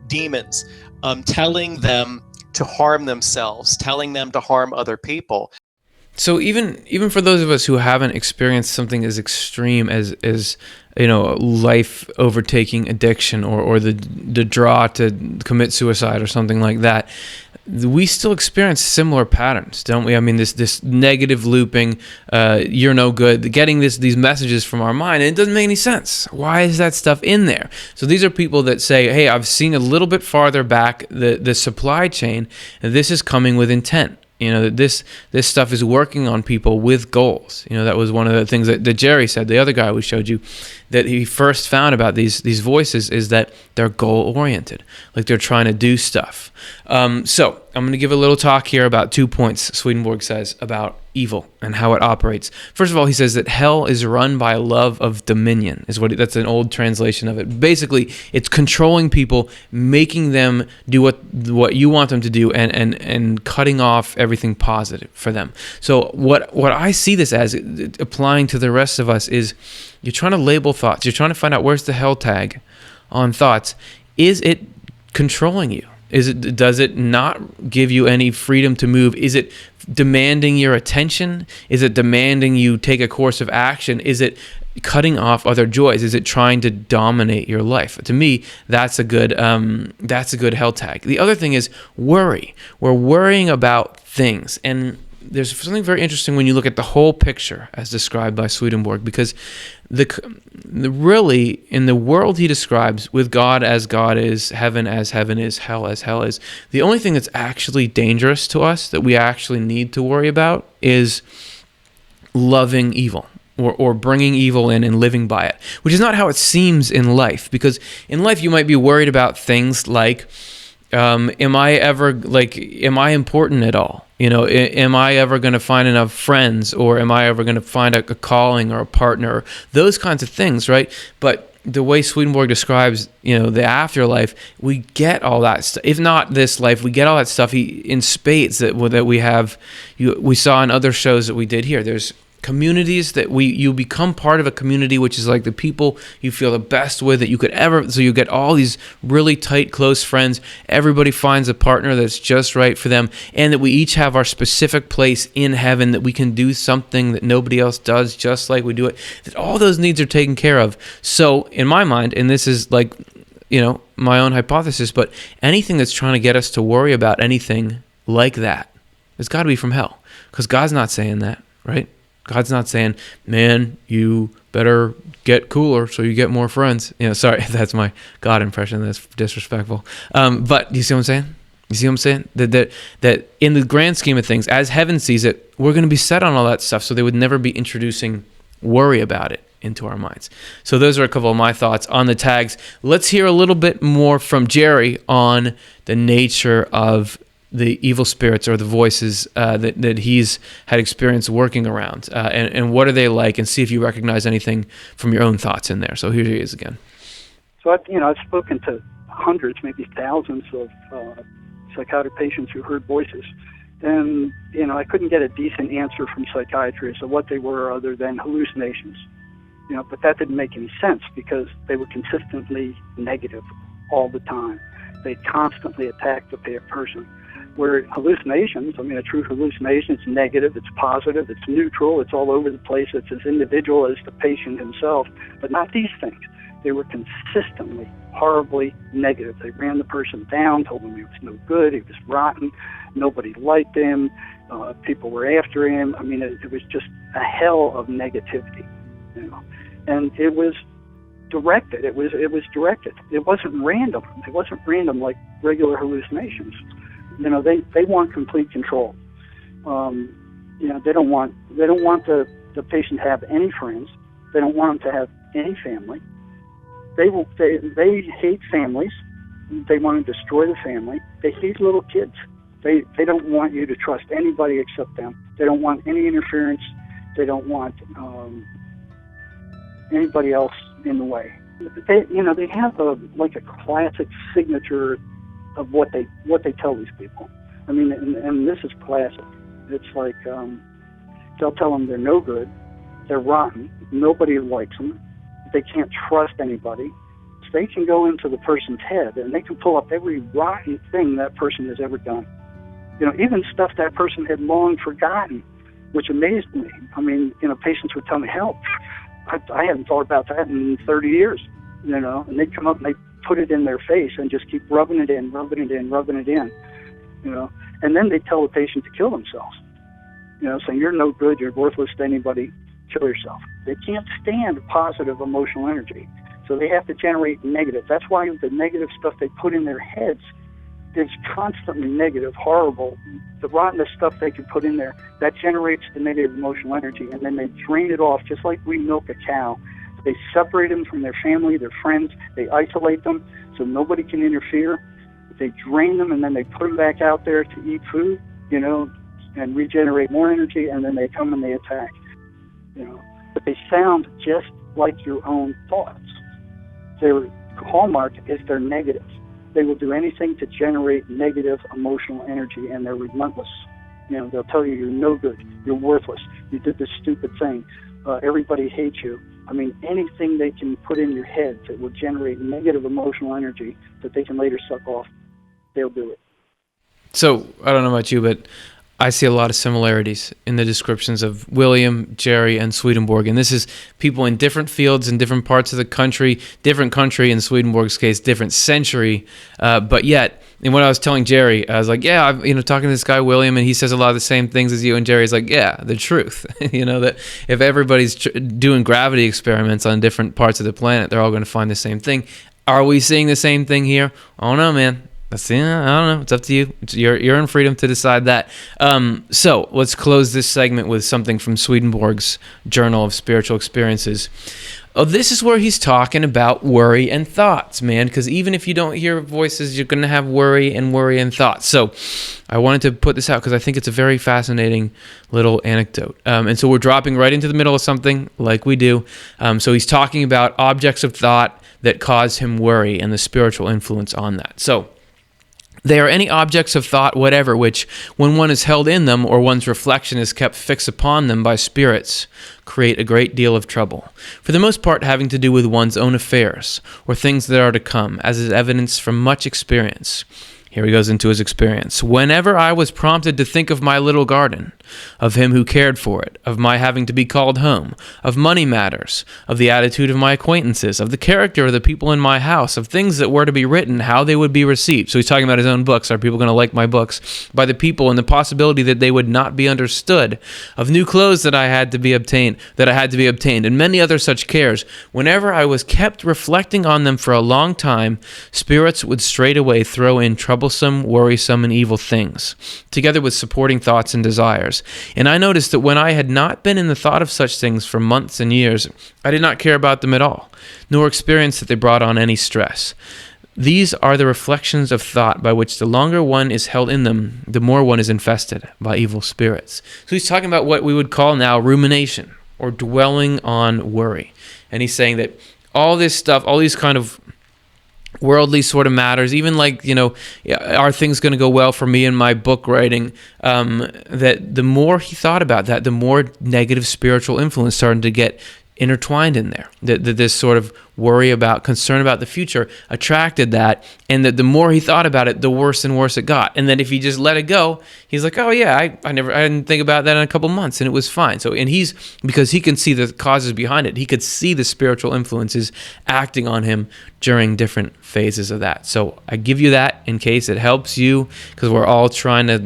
demons, telling them to harm themselves, telling them to harm other people. So even for those of us who haven't experienced something as extreme as life overtaking addiction or the draw to commit suicide or something like that, we still experience similar patterns, don't we? I mean, this negative looping, you're no good, getting these messages from our mind, and it doesn't make any sense. Why is that stuff in there? So these are people that say, hey, I've seen a little bit farther back the supply chain, and this is coming with intent. This stuff is working on people with goals. That was one of the things that Jerry said, the other guy we showed you, that he first found about these voices is that they're goal-oriented, like they're trying to do stuff. So I'm going to give a little talk here about 2 points Swedenborg says about evil and how it operates. First of all, he says that hell is run by a love of dominion. That's an old translation of it. Basically, it's controlling people, making them do what you want them to do, and cutting off everything positive for them. So what I see this as, applying to the rest of us, is you're trying to label thoughts. You're trying to find out where's the hell tag on thoughts. Is it controlling you? Does it not give you any freedom to move? Is it demanding your attention? Is it demanding you take a course of action? Is it cutting off other joys? Is it trying to dominate your life? To me, that's a good hell tag. The other thing is worry. We're worrying about things, and there's something very interesting when you look at the whole picture as described by Swedenborg, because really in the world he describes, with God as God is, heaven as heaven is, hell as hell is, the only thing that's actually dangerous to us that we actually need to worry about is loving evil. Or bringing evil in and living by it, which is not how it seems in life. Because in life you might be worried about things like, am I important at all? Am I ever going to find enough friends, or am I ever going to find a calling or a partner? Those kinds of things, right? But the way Swedenborg describes, the afterlife, we get all that stuff. If not this life, we get all that stuff in spades that we have. We saw in other shows that we did here. There's communities that you become part of a community, which is like the people you feel the best with that you could ever. So you get all these really tight, close friends. Everybody finds a partner that's just right for them, and that we each have our specific place in heaven, that we can do something that nobody else does, just like we do it. That all those needs are taken care of. So in my mind, and this is like, my own hypothesis, but anything that's trying to get us to worry about anything like that, it's got to be from hell, because God's not saying that, right? God's not saying, man, you better get cooler so you get more friends. Sorry if that's my God impression. That's disrespectful. But you see what I'm saying? You see what I'm saying? That in the grand scheme of things, as heaven sees it, we're going to be set on all that stuff, so they would never be introducing worry about it into our minds. So those are a couple of my thoughts on the tags. Let's hear a little bit more from Jerry on the nature of the evil spirits or the voices that he's had experience working around, and what are they like, and see if you recognize anything from your own thoughts in there. So here he is again. So I've spoken to hundreds, maybe thousands of psychotic patients who heard voices, and I couldn't get a decent answer from psychiatrists of what they were other than hallucinations. But that didn't make any sense because they were consistently negative all the time. They constantly attacked the person. Where hallucinations, a true hallucination, it's negative, it's positive, it's neutral, it's all over the place, it's as individual as the patient himself, but not these things. They were consistently horribly negative. They ran the person down, told him he was no good, he was rotten, nobody liked him, people were after him. It was just a hell of negativity, and it was directed. It was directed. It wasn't random. It wasn't random like regular hallucinations. They want complete control. They don't want the patient to have any friends. They don't want them to have any family. They hate families. They want to destroy the family. They hate little kids. They don't want you to trust anybody except them. They don't want any interference. They don't want anybody else in the way. They have a classic signature of what they tell these people. And this is classic. It's like they'll tell them they're no good, they're rotten, nobody likes them, they can't trust anybody. So they can go into the person's head and they can pull up every rotten thing that person has ever done. Even stuff that person had long forgotten, which amazed me. Patients would tell me, "Help, I hadn't thought about that in 30 years." And they'd come up and they put it in their face and just keep rubbing it in, and then they tell the patient to kill themselves, saying, "You're no good, you're worthless to anybody, kill yourself." They can't stand positive emotional energy, so they have to generate negative. That's why the negative stuff they put in their heads is constantly negative, horrible. The rottenest stuff they can put in there, that generates the negative emotional energy, and then they drain it off just like we milk a cow. They separate them from their family, their friends. They isolate them so nobody can interfere. They drain them, and then they put them back out there to eat food, and regenerate more energy, and then they come and they attack. But they sound just like your own thoughts. Their hallmark is they're negative. They will do anything to generate negative emotional energy, and they're relentless. They'll tell you you're no good, you're worthless, you did this stupid thing, everybody hates you. Anything they can put in your head that will generate negative emotional energy that they can later suck off, they'll do it. So, I don't know about you, but I see a lot of similarities in the descriptions of William, Jerry, and Swedenborg. And this is people in different fields in different parts of the country, different country in Swedenborg's case, different century. But yet, and when I was telling Jerry, I was like, yeah, I'm talking to this guy, William, and he says a lot of the same things as you. And Jerry's like, yeah, the truth. That if everybody's doing gravity experiments on different parts of the planet, they're all going to find the same thing. Are we seeing the same thing here? Oh, no, man. I don't know. It's up to you. You're in freedom to decide that. So let's close this segment with something from Swedenborg's Journal of Spiritual Experiences. This is where he's talking about worry and thoughts, man, because even if you don't hear voices, you're going to have worry and thoughts. So I wanted to put this out because I think it's a very fascinating little anecdote. And so we're dropping right into the middle of something like we do. So he's talking about objects of thought that cause him worry and the spiritual influence on that. So they are any objects of thought, whatever, which, when one is held in them or one's reflection is kept fixed upon them by spirits, create a great deal of trouble, for the most part having to do with one's own affairs, or things that are to come, as is evidenced from much experience. Here he goes into his experience. Whenever I was prompted to think of my little garden, of him who cared for it, of my having to be called home, of money matters, of the attitude of my acquaintances, of the character of the people in my house, of things that were to be written, how they would be received. So he's talking about his own books. Are people going to like my books? By the people, and the possibility that they would not be understood, of new clothes that I had to be obtained, and many other such cares. Whenever I was kept reflecting on them for a long time, spirits would straightway throw in troublesome, worrisome, and evil things, together with supporting thoughts and desires. And I noticed that when I had not been in the thought of such things for months and years, I did not care about them at all, nor experience that they brought on any stress. These are the reflections of thought by which the longer one is held in them, the more one is infested by evil spirits. So he's talking about what we would call now rumination, or dwelling on worry. And he's saying that all this stuff, all these kind of worldly sort of matters, even like, are things going to go well for me in my book writing, that the more he thought about that, the more negative spiritual influence started to get intertwined in there. That this sort of worry about, concern about the future attracted that, and that the more he thought about it, the worse and worse it got. And then if he just let it go, he's like, oh yeah, I didn't think about that in a couple months, and it was fine. So, and because he can see the causes behind it, he could see the spiritual influences acting on him during different phases of that. So I give you that in case it helps you, because we're all trying to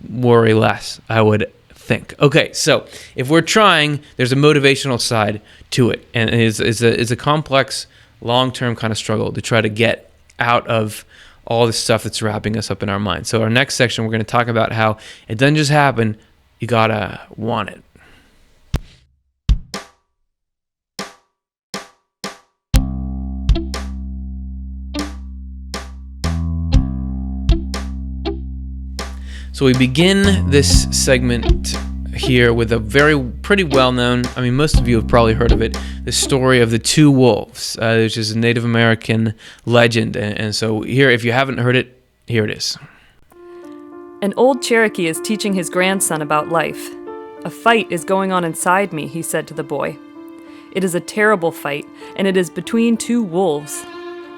worry less, I would think. Okay, so if we're trying, there's a motivational side to it, and it's a complex, long-term kind of struggle to try to get out of all the stuff that's wrapping us up in our mind. So our next section, we're going to talk about how it doesn't just happen, you gotta want it. So we begin this segment here with a pretty well-known, most of you have probably heard of it, the story of the two wolves, which is a Native American legend. And so here, if you haven't heard it, here it is. An old Cherokee is teaching his grandson about life. "A fight is going on inside me," he said to the boy. "It is a terrible fight, and it is between two wolves.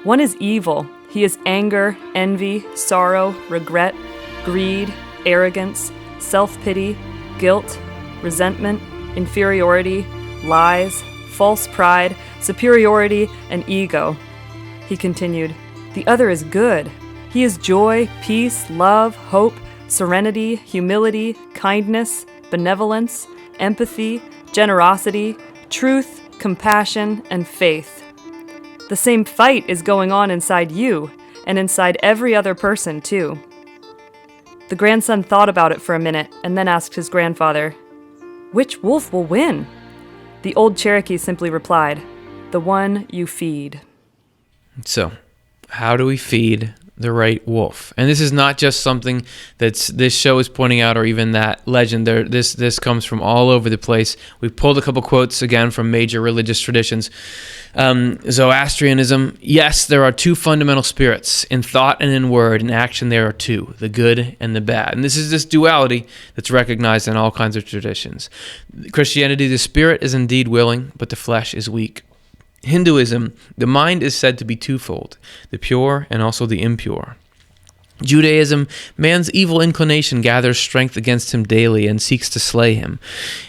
One is evil. He is anger, envy, sorrow, regret, greed, arrogance, self-pity, guilt, resentment, inferiority, lies, false pride, superiority, and ego." He continued, "The other is good. He is joy, peace, love, hope, serenity, humility, kindness, benevolence, empathy, generosity, truth, compassion, and faith. The same fight is going on inside you, and inside every other person, too." The grandson thought about it for a minute and then asked his grandfather, "Which wolf will win?" The old Cherokee simply replied, "The one you feed." So, how do we feed the right wolf? And this is not just something this show is pointing out, or even that legend. This comes from all over the place. We pulled a couple quotes again from major religious traditions. Zoroastrianism, yes, there are two fundamental spirits. In thought and in word, in action there are two, the good and the bad. And this is this duality that's recognized in all kinds of traditions. Christianity, the spirit is indeed willing, but the flesh is weak. Hinduism, the mind is said to be twofold, the pure and also the impure. Judaism, man's evil inclination gathers strength against him daily and seeks to slay him.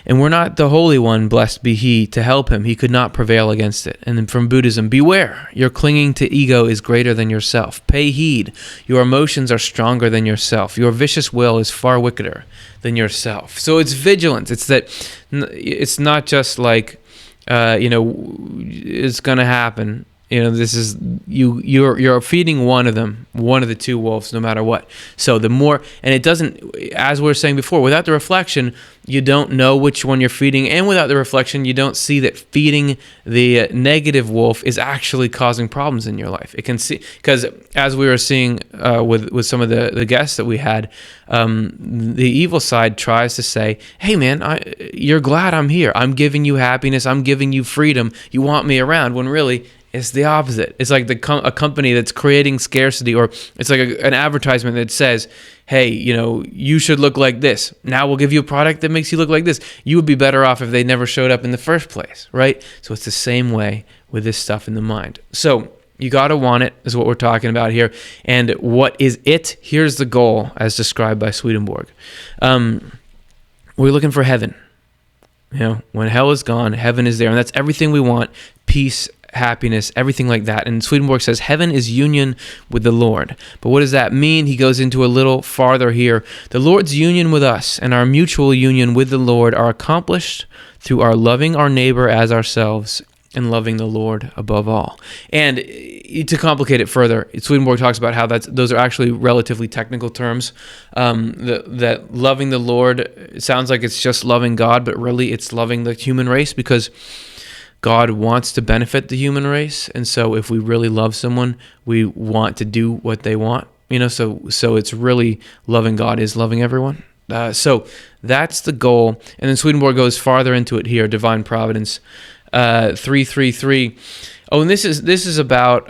And were not the Holy One, blessed be he, to help him, he could not prevail against it. And then from Buddhism, beware, your clinging to ego is greater than yourself. Pay heed, your emotions are stronger than yourself. Your vicious will is far wickeder than yourself. So it's vigilance. It's that, it's not just like, it's going to happen. This is you're feeding one of the two wolves, no matter what. So the more, and it doesn't, as we were saying before, without the reflection, you don't know which one you're feeding, and without the reflection, you don't see that feeding the negative wolf is actually causing problems in your life. It can see, because as we were seeing with some of the guests that we had, the evil side tries to say, "Hey man, you're glad I'm here. I'm giving you happiness. I'm giving you freedom. You want me around," when really it's the opposite. It's like a company that's creating scarcity, or it's like an advertisement that says, "Hey, you should look like this. Now we'll give you a product that makes you look like this." You would be better off if they never showed up in the first place, right? So it's the same way with this stuff in the mind. So you got to want it, is what we're talking about here. And what is it? Here's the goal as described by Swedenborg. We're looking for heaven. When hell is gone, heaven is there. And that's everything we want: peace, happiness, everything like that. And Swedenborg says heaven is union with the Lord. But what does that mean? He goes into a little farther here. The Lord's union with us and our mutual union with the Lord are accomplished through our loving our neighbor as ourselves and loving the Lord above all. And to complicate it further, Swedenborg talks about how those are actually relatively technical terms. That loving the Lord sounds like it's just loving God, but really it's loving the human race, because God wants to benefit the human race, and so if we really love someone, we want to do what they want. So it's really loving God is loving everyone. So that's the goal. And then Swedenborg goes farther into it here, divine providence, 333. Oh, and this is about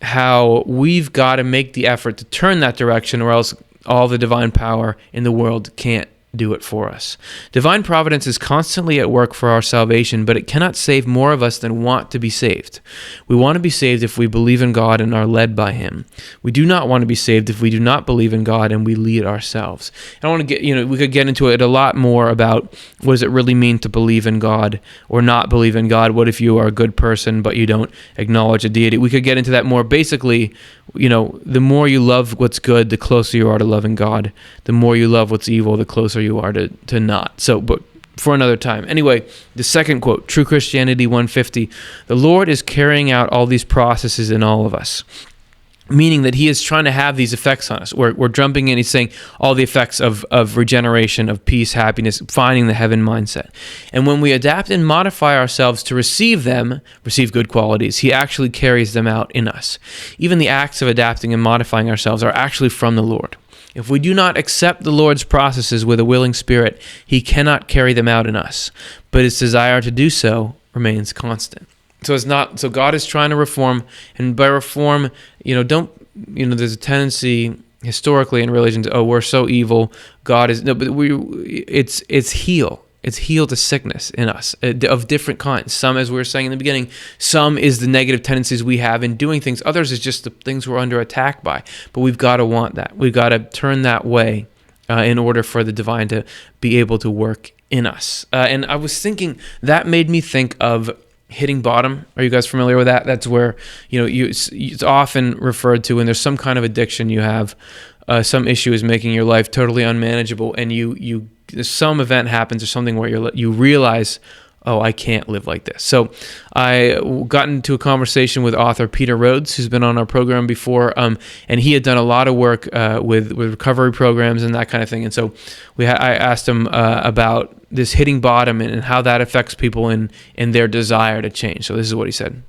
how we've got to make the effort to turn that direction, or else all the divine power in the world can't do it for us. Divine providence is constantly at work for our salvation, but it cannot save more of us than want to be saved. We want to be saved if we believe in God and are led by Him. We do not want to be saved if we do not believe in God and we lead ourselves. And I want to get, we could get into it a lot more about what does it really mean to believe in God or not believe in God. What if you are a good person but you don't acknowledge a deity? We could get into that more. Basically, the more you love what's good, the closer you are to loving God. The more you love what's evil, the closer you are to not. So, but for another time. Anyway, the second quote, True Christianity 150, the Lord is carrying out all these processes in all of us, meaning that He is trying to have these effects on us. We're jumping in, He's saying all the effects of regeneration, of peace, happiness, finding the heaven mindset. And when we adapt and modify ourselves to receive good qualities, He actually carries them out in us. Even the acts of adapting and modifying ourselves are actually from the Lord. If we do not accept the Lord's processes with a willing spirit, He cannot carry them out in us, but His desire to do so remains constant. So God is trying to reform, and by reform, there's a tendency historically in religions, we're so evil, God is, no, but it's heal. It's heal to sickness in us of different kinds. Some, as we were saying in the beginning, some is the negative tendencies we have in doing things. Others is just the things we're under attack by. But we've got to want that. We've got to turn that way in order for the divine to be able to work in us. And I was thinking, that made me think of hitting bottom. Are you guys familiar with that? That's where, it's often referred to when there's some kind of addiction you have, some issue is making your life totally unmanageable, and some event happens or something where you realize, I can't live like this. So I got into a conversation with author Peter Rhodes, who's been on our program before, and he had done a lot of work with recovery programs and that kind of thing. And so I asked him about this hitting bottom and how that affects people in their desire to change. So this is what he said.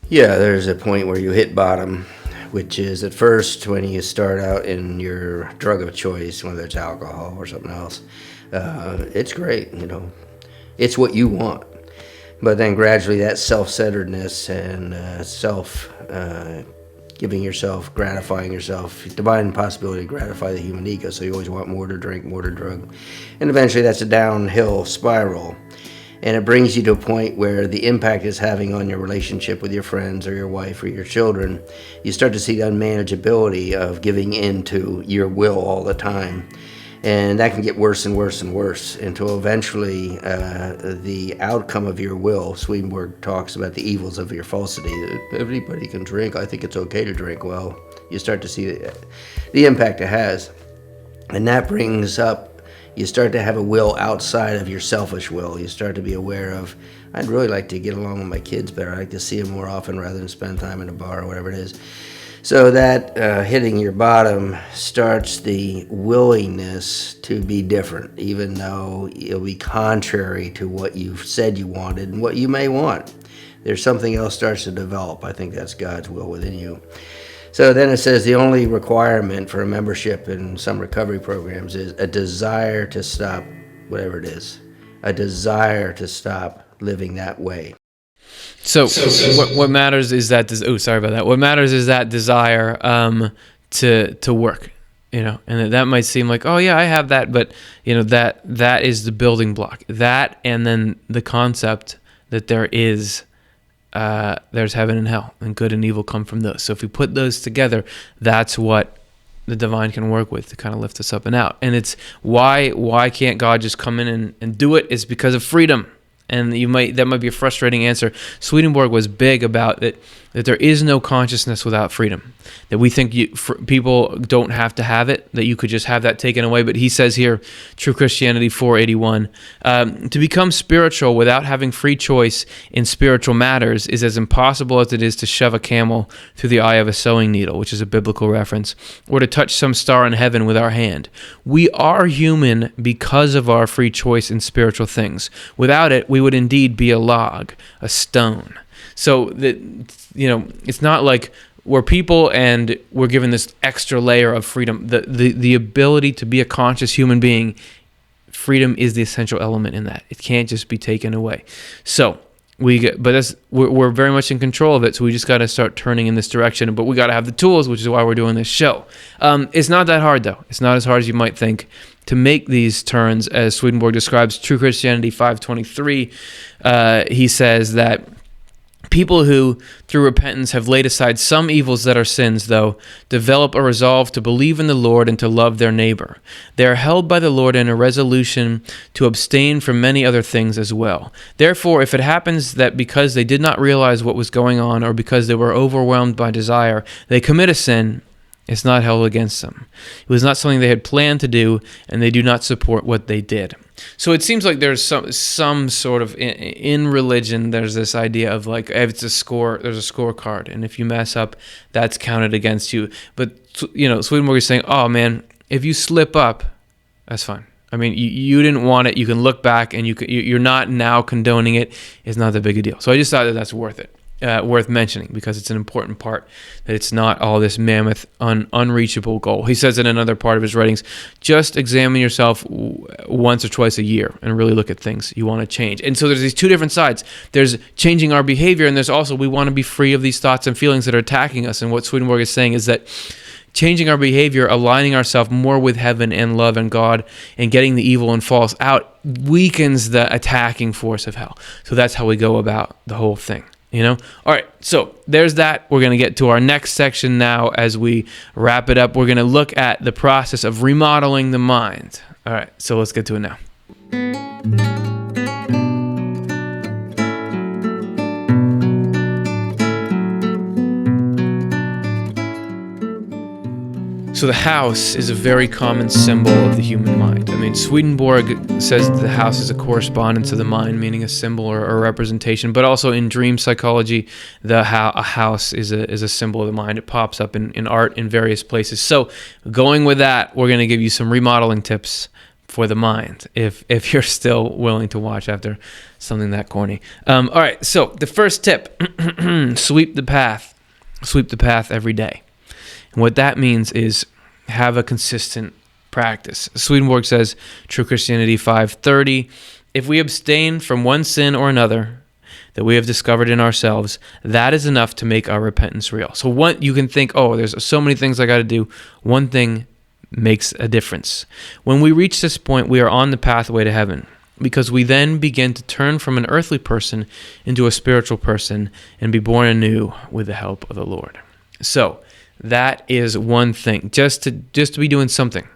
Yeah, there's a point where you hit bottom, which is at first when you start out in your drug of choice, whether it's alcohol or something else. It's great, it's what you want. But then gradually that self-centeredness and giving yourself, gratifying yourself, divine possibility to gratify the human ego, so you always want more to drink, more to drug. And eventually that's a downhill spiral. And it brings you to a point where the impact it's having on your relationship with your friends or your wife or your children, you start to see the unmanageability of giving in to your will all the time. And that can get worse and worse and worse until eventually the outcome of your will, Swedenborg talks about the evils of your falsity. Everybody can drink. I think it's okay to drink. Well, you start to see the impact it has. And that brings up, you start to have a will outside of your selfish will. You start to be aware of, I'd really like to get along with my kids better. I'd like to see them more often rather than spend time in a bar or whatever it is. So that hitting your bottom starts the willingness to be different, even though it'll be contrary to what you've said you wanted and what you may want. There's something else starts to develop. I think that's God's will within you. So then it says the only requirement for a membership in some recovery programs is a desire to stop whatever it is, a desire to stop living that way. So what matters is that sorry about that. What matters is that desire to work, and that might seem like, I have that, but that is the building block. That, and then the concept that there's heaven and hell, and good and evil come from those. So if we put those together, that's what the divine can work with to kind of lift us up and out. And it's why can't God just come in and do it? It's because of freedom. And that might be a frustrating answer. Swedenborg was big about that. that there is no consciousness without freedom, that we think people don't have to have it, that you could just have that taken away. But he says here, True Christianity 481, to become spiritual without having free choice in spiritual matters is as impossible as it is to shove a camel through the eye of a sewing needle, which is a biblical reference, or to touch some star in heaven with our hand. We are human because of our free choice in spiritual things. Without it, we would indeed be a log, a stone. So that, it's not like we're people and we're given this extra layer of freedom. The ability to be a conscious human being, freedom is the essential element in that. It can't just be taken away. So we're very much in control of it. So we just got to start turning in this direction. But we got to have the tools, which is why we're doing this show. It's not that hard though. It's not as hard as you might think to make these turns, as Swedenborg describes. True Christianity 523. He says that people who, through repentance, have laid aside some evils that are sins, though, develop a resolve to believe in the Lord and to love their neighbor. They are held by the Lord in a resolution to abstain from many other things as well. Therefore, if it happens that because they did not realize what was going on, or because they were overwhelmed by desire, they commit a sin, it's not held against them. It was not something they had planned to do, and they do not support what they did. So it seems like there's some sort of, in religion, there's this idea of like, if it's a score, there's a scorecard, and if you mess up, that's counted against you. But Swedenborg is saying, oh man, if you slip up, that's fine. I mean, you didn't want it. You can look back, and you're not now condoning it. It's not that big a deal. So I just thought that that's worth it. Worth mentioning, because it's an important part, that it's not all this mammoth, unreachable goal. He says in another part of his writings, just examine yourself once or twice a year and really look at things you want to change. And so there's these two different sides. There's changing our behavior, and there's also we want to be free of these thoughts and feelings that are attacking us. And what Swedenborg is saying is that changing our behavior, aligning ourselves more with heaven and love and God, and getting the evil and false out, weakens the attacking force of hell. So that's how we go about the whole thing. All right, so there's that. We're going to get to our next section now. As we wrap it up, we're going to look at the process of remodeling the mind. All right, so let's get to it now. So the house is a very common symbol of the human mind. I mean, Swedenborg says the house is a correspondence of the mind, meaning a symbol or a representation. But also in dream psychology, a house is a symbol of the mind. It pops up in art in various places. So going with that, we're going to give you some remodeling tips for the mind, if you're still willing to watch after something that corny. All right, so the first tip, sweep the path. Sweep the path every day. And what that means is have a consistent practice. Swedenborg says, True Christianity 5:30, if we abstain from one sin or another that we have discovered in ourselves, that is enough to make our repentance real. So you can think, there's so many things I got to do. One thing makes a difference. When we reach this point, we are on the pathway to heaven, because we then begin to turn from an earthly person into a spiritual person and be born anew with the help of the Lord. So that is one thing, just to be doing something.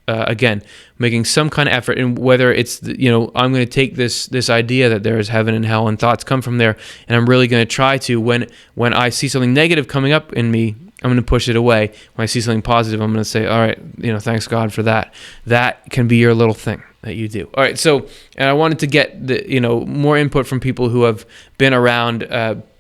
Again, making some kind of effort, and whether it's I'm going to take this idea that there is heaven and hell, and thoughts come from there, and I'm really going to try to, when I see something negative coming up in me, I'm going to push it away. When I see something positive, I'm going to say, all right, thanks God for that. That can be your little thing that you do. All right, so, and I wanted to get more input from people who have been around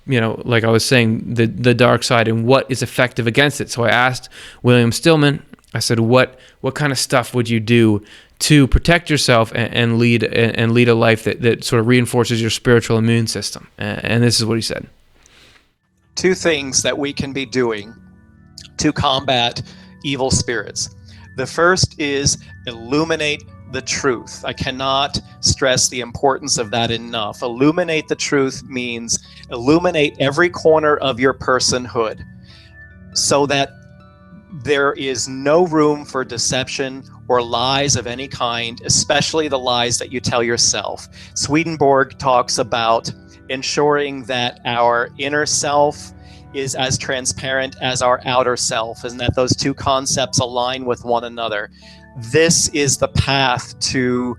like I was saying, the dark side and what is effective against it. So I asked William Stillman, I said, what kind of stuff would you do to protect yourself and lead a life that sort of reinforces your spiritual immune system? And this is what he said. Two things that we can be doing to combat evil spirits. The first is illuminate the truth. I cannot stress the importance of that enough. Illuminate the truth means illuminate every corner of your personhood so that there is no room for deception or lies of any kind, especially the lies that you tell yourself. Swedenborg talks about ensuring that our inner self is as transparent as our outer self, and that those two concepts align with one another. This is the path to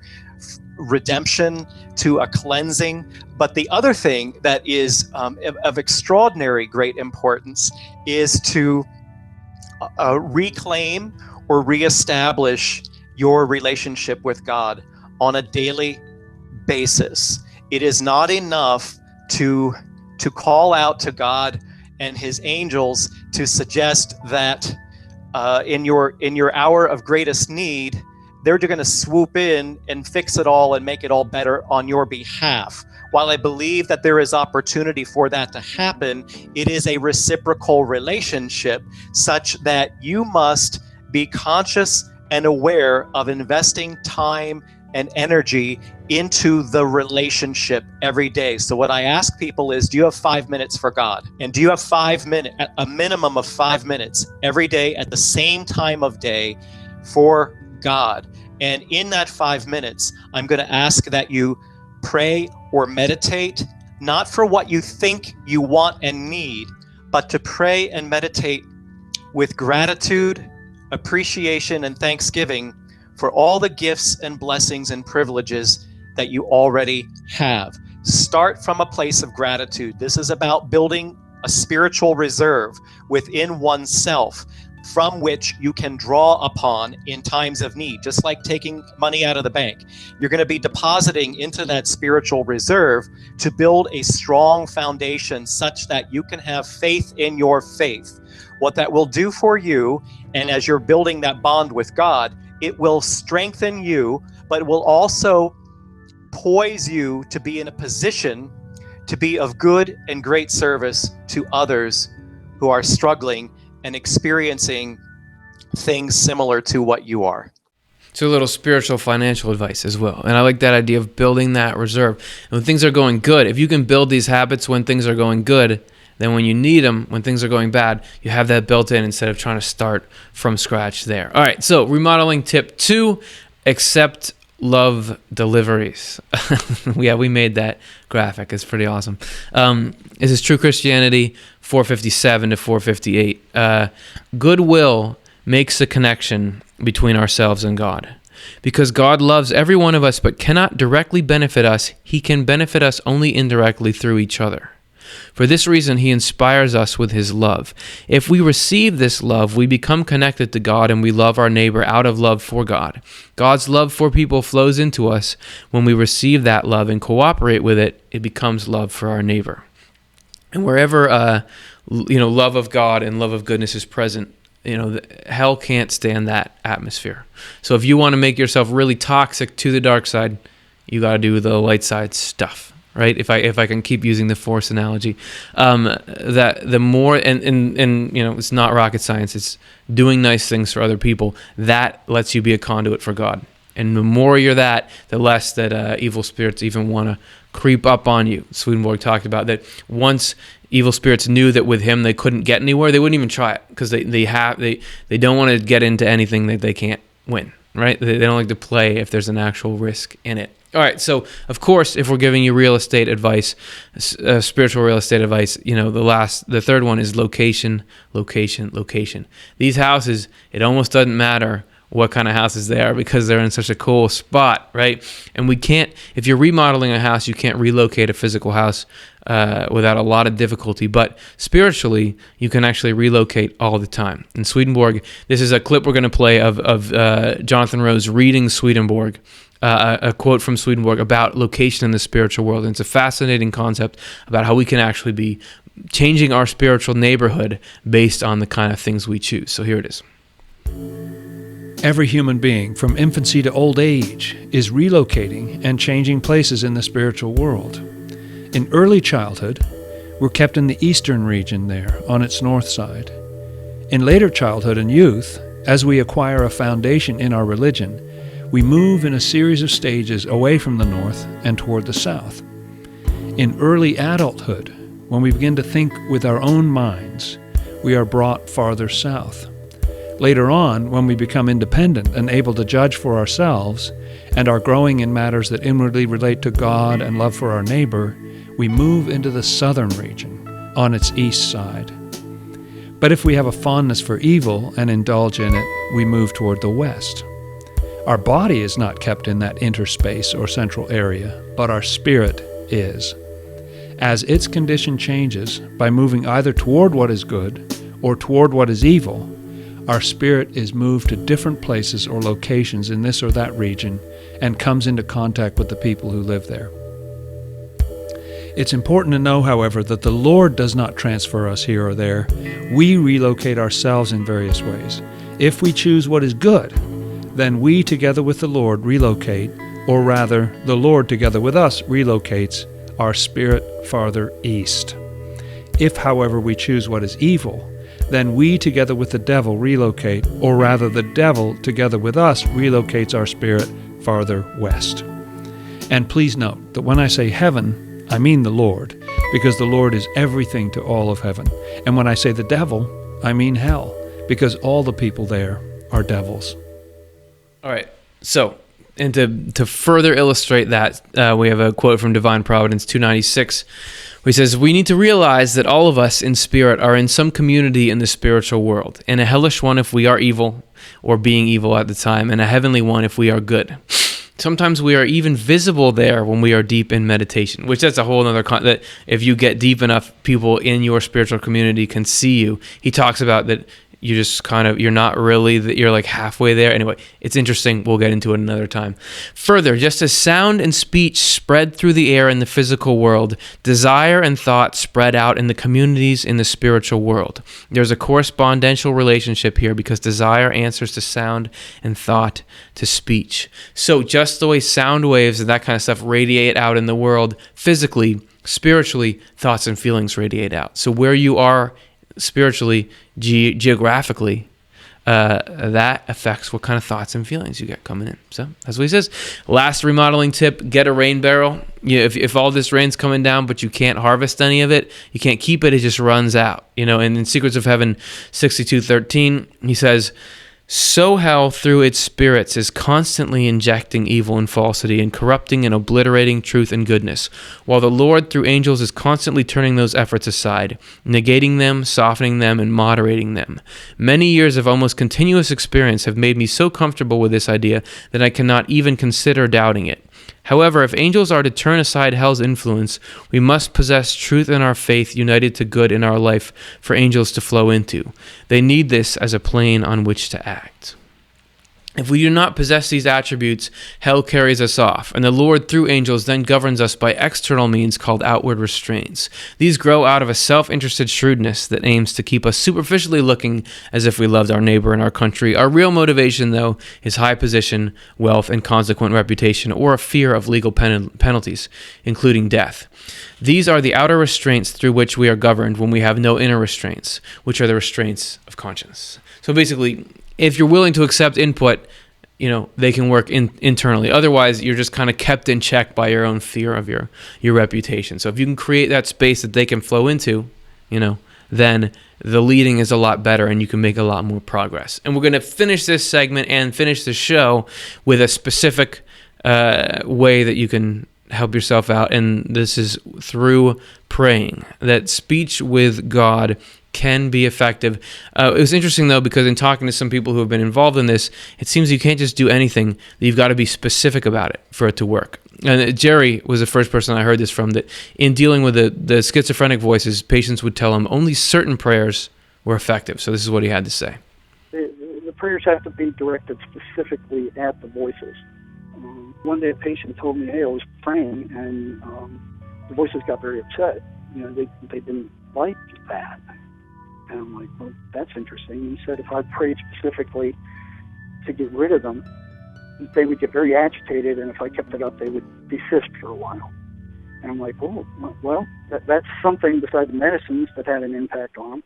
redemption, to a cleansing. But the other thing that is of extraordinary great importance is to reclaim or reestablish your relationship with God on a daily basis. It is not enough to call out to God and his angels to suggest that in your hour of greatest need, they're going to swoop in and fix it all and make it all better on your behalf. While I believe that there is opportunity for that to happen, it is a reciprocal relationship such that you must be conscious and aware of investing time and energy into the relationship every day. So what I ask people is, do you have 5 minutes for God? And do you have 5 minutes, a minimum of 5 minutes every day at the same time of day for God? And in that 5 minutes, I'm going to ask that you pray or meditate, not for what you think you want and need, but to pray and meditate with gratitude, appreciation, and thanksgiving for all the gifts and blessings and privileges that you already have. Start from a place of gratitude. This is about building a spiritual reserve within oneself from which you can draw upon in times of need, just like taking money out of the bank. You're going to be depositing into that spiritual reserve to build a strong foundation such that you can have faith in your faith. What that will do for you, and as you're building that bond with God, it will strengthen you, but it will also poise you to be in a position to be of good and great service to others who are struggling and experiencing things similar to what you are. So a little spiritual financial advice as well. And I like that idea of building that reserve. And when things are going good, if you can build these habits when things are going good, then when you need them, when things are going bad, you have that built in instead of trying to start from scratch there. All right, so remodeling tip 2, accept love deliveries. Yeah, we made that graphic. It's pretty awesome. This is True Christianity 457 to 458. Goodwill makes a connection between ourselves and God. Because God loves every one of us but cannot directly benefit us, he can benefit us only indirectly through each other. For this reason, he inspires us with his love. If we receive this love, we become connected to God and we love our neighbor out of love for God. God's love for people flows into us. When we receive that love and cooperate with it, it becomes love for our neighbor. And wherever love of God and love of goodness is present, hell can't stand that atmosphere. So if you want to make yourself really toxic to the dark side, you got to do the light side stuff. Right, if I can keep using the Force analogy, that the more and it's not rocket science. It's doing nice things for other people that lets you be a conduit for God. And the more you're that, the less that evil spirits even want to creep up on you. Swedenborg talked about that. Once evil spirits knew that with him they couldn't get anywhere, they wouldn't even try it because they don't want to get into anything that they can't win. Right, they don't like to play if there's an actual risk in it. All right, so of course, if we're giving you real estate advice, spiritual real estate advice, the third one is location. These houses, it almost doesn't matter what kind of houses they are because they're in such a cool spot, right? And if you're remodeling a house, you can't relocate a physical house without a lot of difficulty, but spiritually, you can actually relocate all the time. And Swedenborg, this is a clip we're going to play of Jonathan Rhodes reading Swedenborg, a quote from Swedenborg about location in the spiritual world. And it's a fascinating concept about how we can actually be changing our spiritual neighborhood based on the kind of things we choose. So here it is. Every human being, from infancy to old age, is relocating and changing places in the spiritual world. In early childhood, we're kept in the eastern region there, on its north side. In later childhood and youth, as we acquire a foundation in our religion, we move in a series of stages away from the north and toward the south. In early adulthood, when we begin to think with our own minds, we are brought farther south. Later on, when we become independent and able to judge for ourselves and are growing in matters that inwardly relate to God and love for our neighbor, we move into the southern region, on its east side. But if we have a fondness for evil and indulge in it, we move toward the west. Our body is not kept in that interspace or central area, but our spirit is. As its condition changes by moving either toward what is good or toward what is evil, our spirit is moved to different places or locations in this or that region and comes into contact with the people who live there. It's important to know, however, that the Lord does not transfer us here or there. We relocate ourselves in various ways. If we choose what is good, then we together with the Lord relocate, or rather, the Lord together with us relocates our spirit farther east. If, however, we choose what is evil, then we together with the devil relocate, or rather the devil together with us relocates our spirit farther west. And please note that when I say heaven, I mean the Lord, because the Lord is everything to all of heaven. And when I say the devil, I mean hell, because all the people there are devils. All right. So, and to further illustrate that, we have a quote from Divine Providence 296, where he says, "We need to realize that all of us in spirit are in some community in the spiritual world, and a hellish one if we are evil or being evil at the time, and a heavenly one if we are good. Sometimes we are even visible there when we are deep in meditation," which that's a whole other that if you get deep enough, people in your spiritual community can see you. He talks about that you just you're not really, that you're like halfway there. Anyway, it's interesting. We'll get into it another time. Further, just as sound and speech spread through the air in the physical world, desire and thought spread out in the communities in the spiritual world. There's a correspondential relationship here because desire answers to sound and thought to speech. So just the way sound waves and that kind of stuff radiate out in the world physically, spiritually, thoughts and feelings radiate out. So where you are spiritually, geographically, that affects what kind of thoughts and feelings you get coming in. So that's what he says. Last remodeling tip: get a rain barrel. If all this rain's coming down but you can't harvest any of it, you can't keep it, it just runs out. And in Secrets of Heaven 62:13, he says, "So hell through its spirits is constantly injecting evil and falsity and corrupting and obliterating truth and goodness, while the Lord through angels is constantly turning those efforts aside, negating them, softening them, and moderating them. Many years of almost continuous experience have made me so comfortable with this idea that I cannot even consider doubting it. However, if angels are to turn aside hell's influence, we must possess truth in our faith united to good in our life for angels to flow into. They need this as a plane on which to act. If we do not possess these attributes, hell carries us off, and the Lord through angels then governs us by external means called outward restraints. These grow out of a self-interested shrewdness that aims to keep us superficially looking as if we loved our neighbor and our country. Our real motivation, though, is high position, wealth, and consequent reputation, or a fear of legal penalties, including death. These are the outer restraints through which we are governed when we have no inner restraints, which are the restraints of conscience." So basically, if you're willing to accept input, they can work internally. Otherwise, you're just kind of kept in check by your own fear of your reputation. So if you can create that space that they can flow into, then the leading is a lot better and you can make a lot more progress. And we're going to finish this segment and finish the show with a specific way that you can help yourself out. And this is through praying. That speech with God can be effective. It was interesting, though, because in talking to some people who have been involved in this, it seems you can't just do anything. You've got to be specific about it for it to work. And Jerry was the first person I heard this from, that in dealing with the schizophrenic voices, patients would tell him only certain prayers were effective. So this is what he had to say. The prayers have to be directed specifically at the voices. One day a patient told me, hey, I was praying, and the voices got very upset. They didn't like that. And I'm like, well, that's interesting. He said if I prayed specifically to get rid of them, they would get very agitated, and if I kept it up, they would desist for a while. And I'm like, oh, well, that's something besides the medicines that had an impact on them.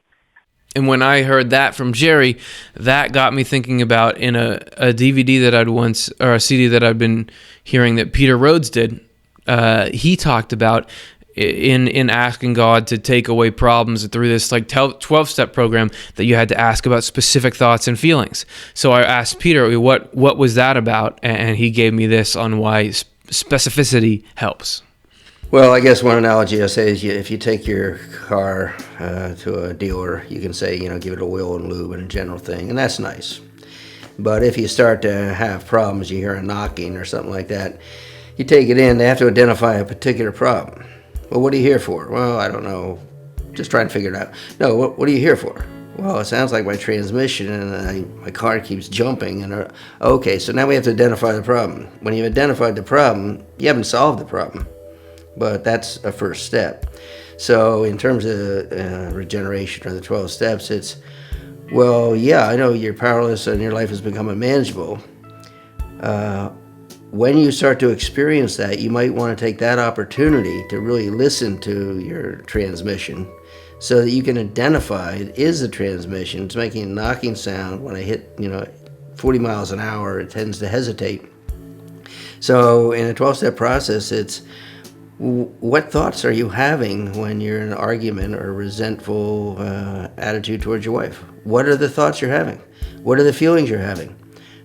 And when I heard that from Jerry, that got me thinking about in a DVD that or a CD that I'd been hearing that Peter Rhodes did. He talked about in asking God to take away problems through this 12-step program that you had to ask about specific thoughts and feelings. So I asked Peter, what was that about? And he gave me this on why specificity helps. Well, I guess one analogy I say is if you take your car to a dealer, you can say, give it oil and lube and a general thing, and that's nice. But if you start to have problems, you hear a knocking or something like that, you take it in, they have to identify a particular problem. Well, what are you here for? Well, I don't know. Just trying to figure it out. No, what are you here for? Well, it sounds like my transmission and my car keeps jumping. And okay, so now we have to identify the problem. When you've identified the problem, you haven't solved the problem. But that's a first step. So in terms of regeneration or the 12 steps, it's, well, yeah, I know you're powerless and your life has become unmanageable. When you start to experience that, you might want to take that opportunity to really listen to your transmission so that you can identify it is a transmission. It's making a knocking sound. When I hit 40 miles an hour, it tends to hesitate. So in a 12-step process, it's what thoughts are you having when you're in an argument or a resentful attitude towards your wife? What are the thoughts you're having? What are the feelings you're having?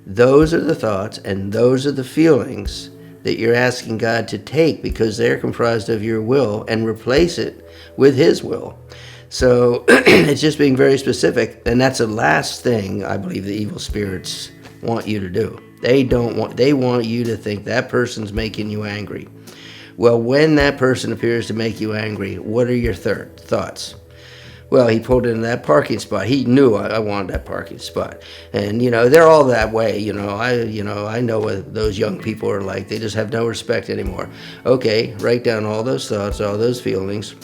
Those are the thoughts and those are the feelings that you're asking God to take, because they're comprised of your will, and replace it with His will. So it's just being very specific, and that's the last thing I believe the evil spirits want you to do. They want you to think that person's making you angry. Well, when that person appears to make you angry, what are your thoughts? Well, he pulled into that parking spot. He knew I wanted that parking spot. And, they're all that way. I know what those young people are like. They just have no respect anymore. Okay, write down all those thoughts, all those feelings.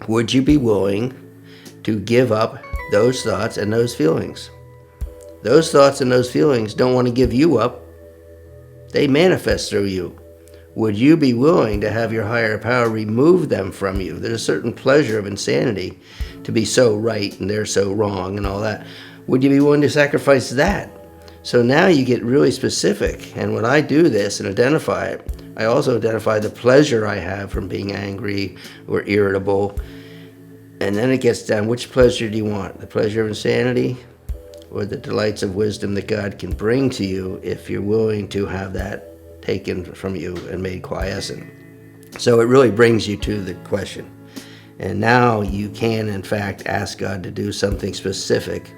Would you be willing to give up those thoughts and those feelings? Those thoughts and those feelings don't want to give you up. They manifest through you. Would you be willing to have your higher power remove them from you? There's a certain pleasure of insanity to be so right and they're so wrong and all that. Would you be willing to sacrifice that? So now you get really specific. And when I do this and identify it, I also identify the pleasure I have from being angry or irritable. And then it gets down, which pleasure do you want? The pleasure of insanity or the delights of wisdom that God can bring to you if you're willing to have that taken from you and made quiescent? So it really brings you to the question. And now you can, in fact, ask God to do something specific,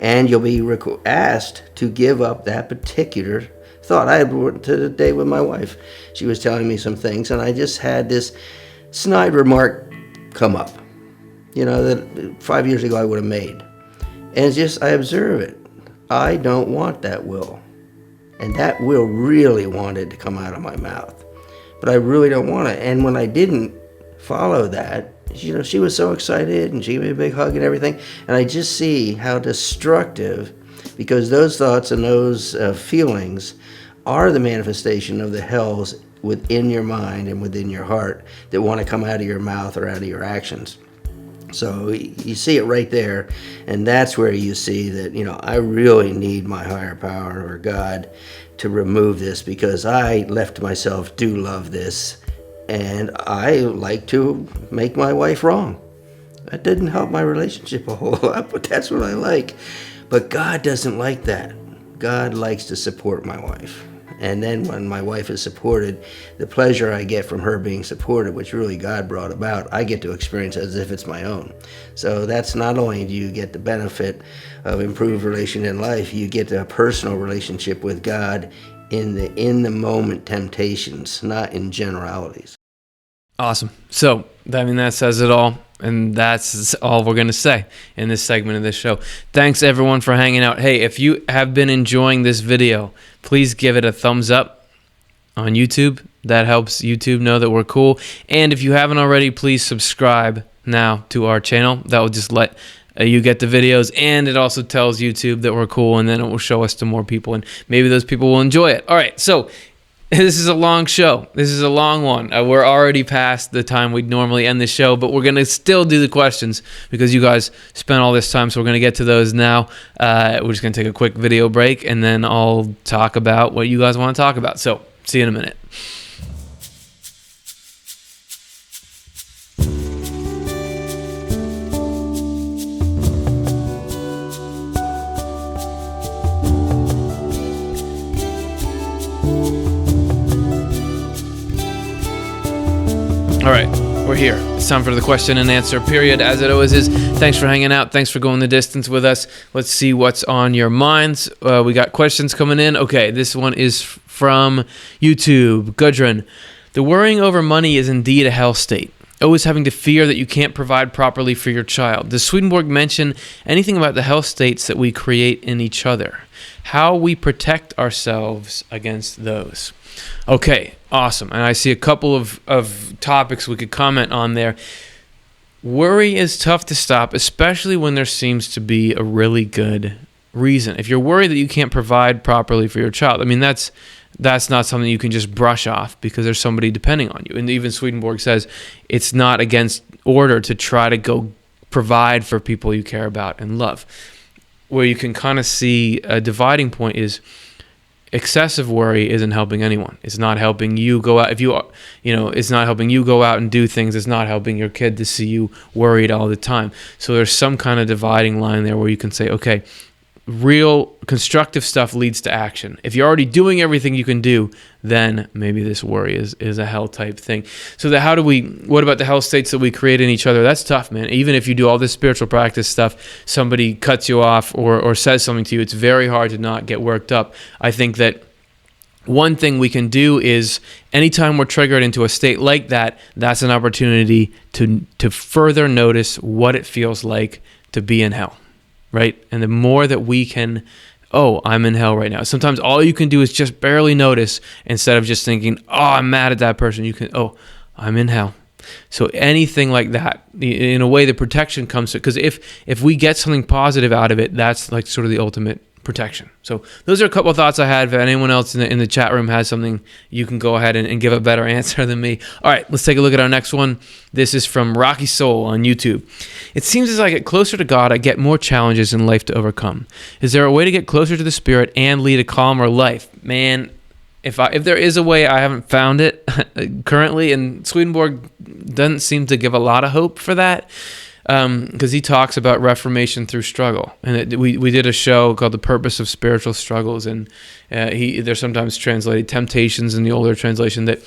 and you'll be asked to give up that particular thought. I went to the day with my wife. She was telling me some things, and I just had this snide remark come up, that 5 years ago I would have made. And it's just, I observe it. I don't want that will. And that will really wanted to come out of my mouth. But I really don't want it. And when I didn't follow that, she was so excited and she gave me a big hug and everything. And I just see how destructive, because those thoughts and those feelings are the manifestation of the hells within your mind and within your heart that want to come out of your mouth or out of your actions. So you see it right there, and that's where you see that, I really need my higher power or God to remove this, because I left myself do love this, and I like to make my wife wrong. That didn't help my relationship a whole lot, but that's what I like. But God doesn't like that. God likes to support my wife. And then when my wife is supported, the pleasure I get from her being supported, which really God brought about, I get to experience as if it's my own. So that's not only do you get the benefit of improved relation in life, you get a personal relationship with God in the moment temptations, not in generalities. Awesome. So, that says it all. And that's all we're going to say in this segment of this show. Thanks, everyone, for hanging out. Hey, if you have been enjoying this video, please give it a thumbs up on YouTube. That helps YouTube know that we're cool. And if you haven't already, please subscribe now to our channel. That will just let you get the videos, and it also tells YouTube that we're cool, and then it will show us to more people, and maybe those people will enjoy it. All right, so this is a long show. This is a long one. We're already past the time we'd normally end the show, but we're going to still do the questions because you guys spent all this time, so we're going to get to those now. We're just going to take a quick video break, and then I'll talk about what you guys want to talk about. So, see you in a minute. All right, we're here. It's time for the question and answer period, as it always is. Thanks for hanging out. Thanks for going the distance with us. Let's see what's on your minds. We got questions coming in. Okay, this one is from YouTube. Gudrun, the worrying over money is indeed a hell state. Always having to fear that you can't provide properly for your child. Does Swedenborg mention anything about the hell states that we create in each other? How we protect ourselves against those? Okay, awesome. And I see a couple of topics we could comment on there. Worry is tough to stop, especially when there seems to be a really good reason. If you're worried that you can't provide properly for your child, I mean, that's not something you can just brush off because there's somebody depending on you. And even Swedenborg says it's not against order to try to go provide for people you care about and love. Where you can kind of see a dividing point is excessive worry isn't helping anyone. It's not helping you go out. It's not helping you go out and do things. It's not helping your kid to see you worried all the time. So there's some kind of dividing line there where you can say, okay, real constructive stuff leads to action. If you're already doing everything you can do, then maybe this worry is a hell type thing. So what about the hell states that we create in each other? That's tough, man. Even if you do all this spiritual practice stuff, somebody cuts you off or says something to you, it's very hard to not get worked up. I think that one thing we can do is anytime we're triggered into a state like that, that's an opportunity to further notice what it feels like to be in hell. Right? And the more that we can, I'm in hell right now. Sometimes all you can do is just barely notice instead of just thinking, I'm mad at that person. You can, I'm in hell. So anything like that, in a way, the protection comes to, because if we get something positive out of it, that's like sort of the ultimate protection. So those are a couple of thoughts I had. If anyone else in the chat room has something, you can go ahead and give a better answer than me. All right, let's take a look at our next one. This is from Rocky Soul on YouTube. It seems as I get closer to God, I get more challenges in life to overcome. Is there a way to get closer to the Spirit and lead a calmer life? Man, if there is a way, I haven't found it currently, and Swedenborg doesn't seem to give a lot of hope for that. Because he talks about reformation through struggle, and we did a show called "The Purpose of Spiritual Struggles," and they're sometimes translated temptations in the older translation. That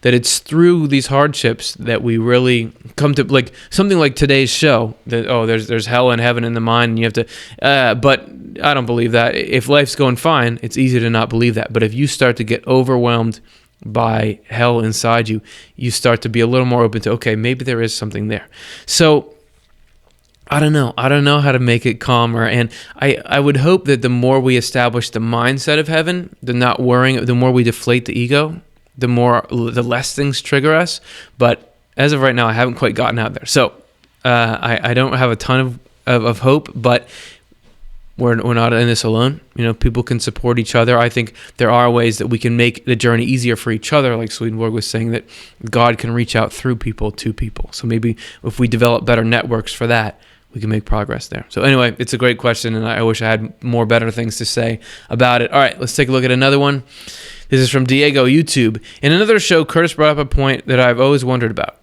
it's through these hardships that we really come to, like something like today's show. That there's hell and heaven in the mind, and you have to. But I don't believe that. If life's going fine, it's easy to not believe that. But if you start to get overwhelmed by hell inside you, you start to be a little more open to, okay, maybe there is something there. So. I don't know how to make it calmer, and I would hope that the more we establish the mindset of heaven, the not worrying, the more we deflate the ego, the less things trigger us. But as of right now, I haven't quite gotten out there. So I don't have a ton of hope, but we're not in this alone. People can support each other. I think there are ways that we can make the journey easier for each other, like Swedenborg was saying, that God can reach out through people to people. So maybe if we develop better networks for that, we can make progress there. So anyway, it's a great question, and I wish I had more better things to say about it. All right, let's take a look at another one. This is from Diego, YouTube. In another show, Curtis brought up a point that I've always wondered about.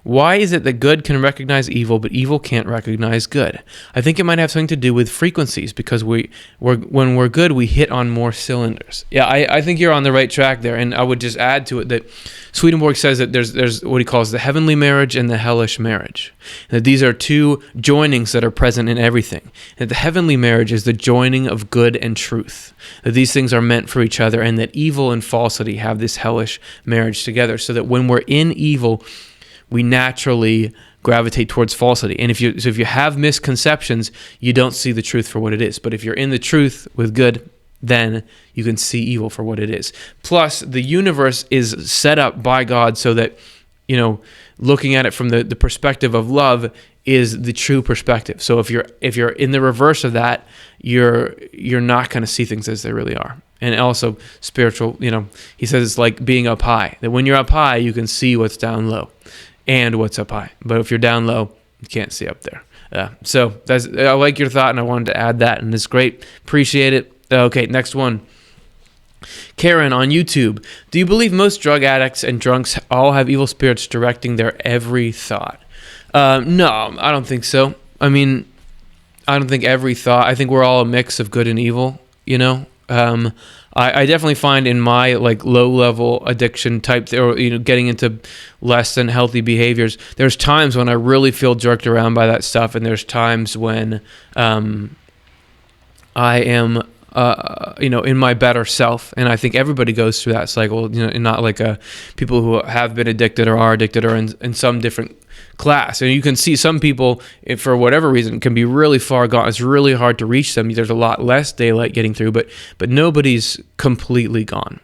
Why is it that good can recognize evil, but evil can't recognize good? I think it might have something to do with frequencies, because when we're good, we hit on more cylinders. Yeah, I think you're on the right track there, and I would just add to it that Swedenborg says that there's what he calls the heavenly marriage and the hellish marriage. And that these are two joinings that are present in everything. And that the heavenly marriage is the joining of good and truth. That these things are meant for each other, and that evil and falsity have this hellish marriage together, so that when we're in evil, we naturally gravitate towards falsity. And if you have misconceptions, you don't see the truth for what it is. But if you're in the truth with good, then you can see evil for what it is. Plus, the universe is set up by God so that, looking at it from the perspective of love is the true perspective. So if you're in the reverse of that, you're not going to see things as they really are. And also spiritual, he says it's like being up high. That when you're up high, you can see what's down low and what's up high. But if you're down low, you can't see up there. So I like your thought, and I wanted to add that, and it's great. Appreciate it. Okay, next one. Karen on YouTube. Do you believe most drug addicts and drunks all have evil spirits directing their every thought? No, I don't think so. I mean, I don't think every thought. I think we're all a mix of good and evil, I definitely find in my like low level addiction type, or getting into less than healthy behaviors, there's times when I really feel jerked around by that stuff, and there's times when I am in my better self. And I think everybody goes through that cycle, and not like people who have been addicted or are addicted or in some different class. And you can see some people, if for whatever reason, can be really far gone. It's really hard to reach them. There's a lot less daylight getting through, but nobody's completely gone.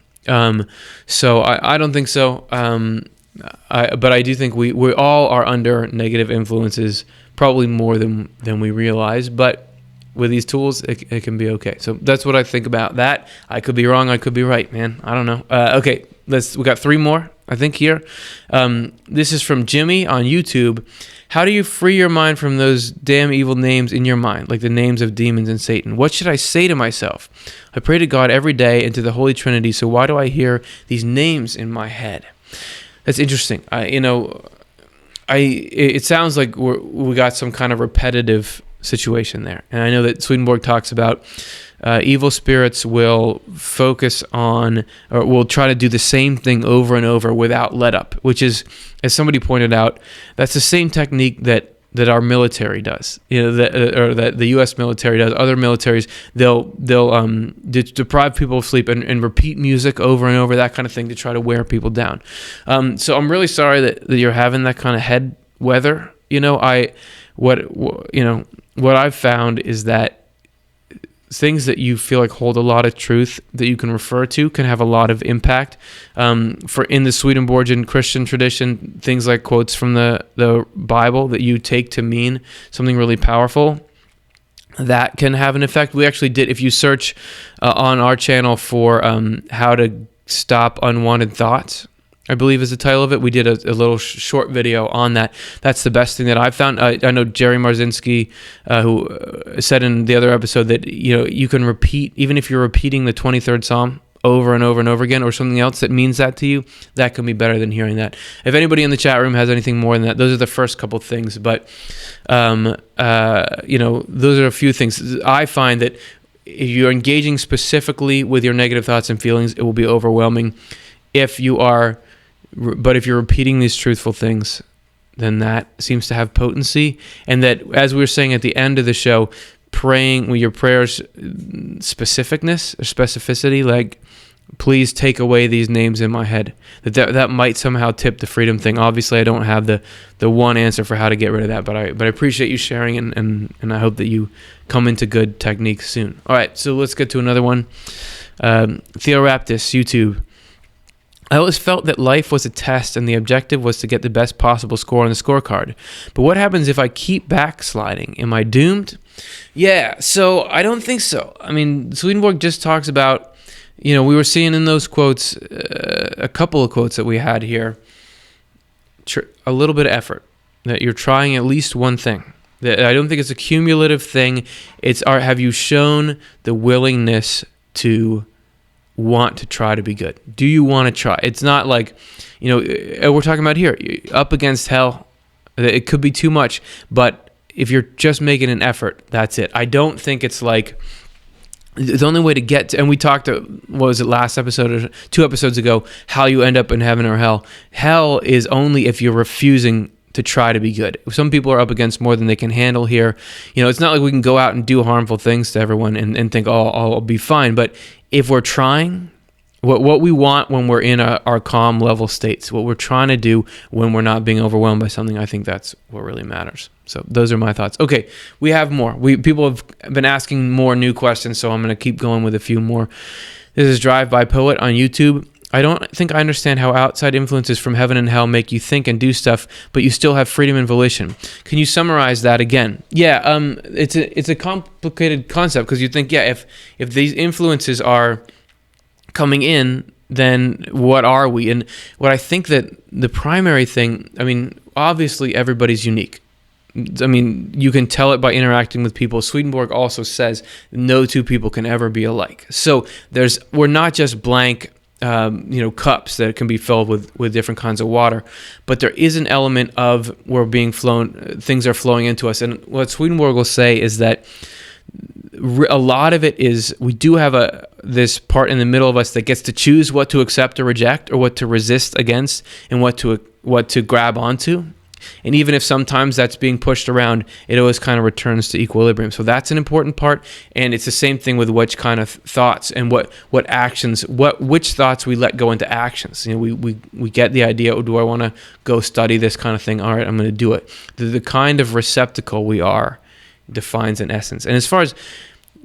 So I don't think so. But I do think we all are under negative influences, probably more than we realize. But with these tools, it can be okay. So that's what I think about that. I could be wrong. I could be right, man. I don't know. Okay, we got 3 more, I think, here. This is from Jimmy on YouTube. How do you free your mind from those damn evil names in your mind, like the names of demons and Satan? What should I say to myself? I pray to God every day and to the Holy Trinity, so why do I hear these names in my head? That's interesting. It sounds like we got some kind of repetitive situation there. And I know that Swedenborg talks about evil spirits will focus on, or will try to do the same thing over and over without let up, which is, as somebody pointed out, that's the same technique that our military does, that the U.S. military does. Other militaries, they'll deprive people of sleep and repeat music over and over, that kind of thing, to try to wear people down. So I'm really sorry that you're having that kind of head weather. What I've found is that things that you feel like hold a lot of truth that you can refer to can have a lot of impact. For in the Swedenborgian Christian tradition, things like quotes from the Bible that you take to mean something really powerful, that can have an effect. We actually did, if you search on our channel for how to stop unwanted thoughts, I believe is the title of it. We did a little short video on that. That's the best thing that I've found. I know Jerry Marzinski, who said in the other episode that you can repeat, even if you're repeating the 23rd Psalm over and over and over again, or something else that means that to you, that can be better than hearing that. If anybody in the chat room has anything more than that, those are the first couple things. But those are a few things. I find that if you're engaging specifically with your negative thoughts and feelings, it will be overwhelming. But if you're repeating these truthful things, then that seems to have potency. And that, as we were saying at the end of the show, praying with your prayers, specificity, like, please take away these names in my head. That might somehow tip the freedom thing. Obviously, I don't have the one answer for how to get rid of that, but I appreciate you sharing, and I hope that you come into good techniques soon. All right, so let's get to another one. Theoraptus, YouTube. I always felt that life was a test and the objective was to get the best possible score on the scorecard. But what happens if I keep backsliding? Am I doomed? Yeah, so I don't think so. I mean, Swedenborg just talks about, we were seeing in those quotes, a couple of quotes that we had here, a little bit of effort, that you're trying at least one thing. I don't think it's a cumulative thing. Have you shown the willingness to want to try to be good? Do you want to try? It's not like, we're talking about here, up against hell. It could be too much, but if you're just making an effort, that's it. I don't think it's like the only way to get to, and we talked, what was it, last episode or 2 episodes ago, how you end up in heaven or hell. Hell is only if you're refusing to try to be good. Some people are up against more than they can handle here. It's not like we can go out and do harmful things to everyone and think, I'll be fine. But if we're trying, what we want when we're in our calm level states, what we're trying to do when we're not being overwhelmed by something, I think that's what really matters. So those are my thoughts. Okay, we have more. People have been asking more new questions, so I'm going to keep going with a few more. This is Drive By Poet on YouTube. I don't think I understand how outside influences from heaven and hell make you think and do stuff, but you still have freedom and volition. Can you summarize that again? Yeah, it's a complicated concept, because you think, if these influences are coming in, then what are we? And what I think that the primary thing, obviously everybody's unique. You can tell it by interacting with people. Swedenborg also says no two people can ever be alike. So we're not just blank cups that can be filled with different kinds of water, but there is an element of things are flowing into us. And what Swedenborg will say is that a lot of it is we do have this part in the middle of us that gets to choose what to accept or reject, or what to resist against, and what to grab onto. And even if sometimes that's being pushed around, it always kind of returns to equilibrium. So that's an important part. And it's the same thing with which kind of thoughts and what actions, which thoughts we let go into actions. We get the idea, do I want to go study this kind of thing? All right, I'm going to do it. The kind of receptacle we are defines an essence. And as far as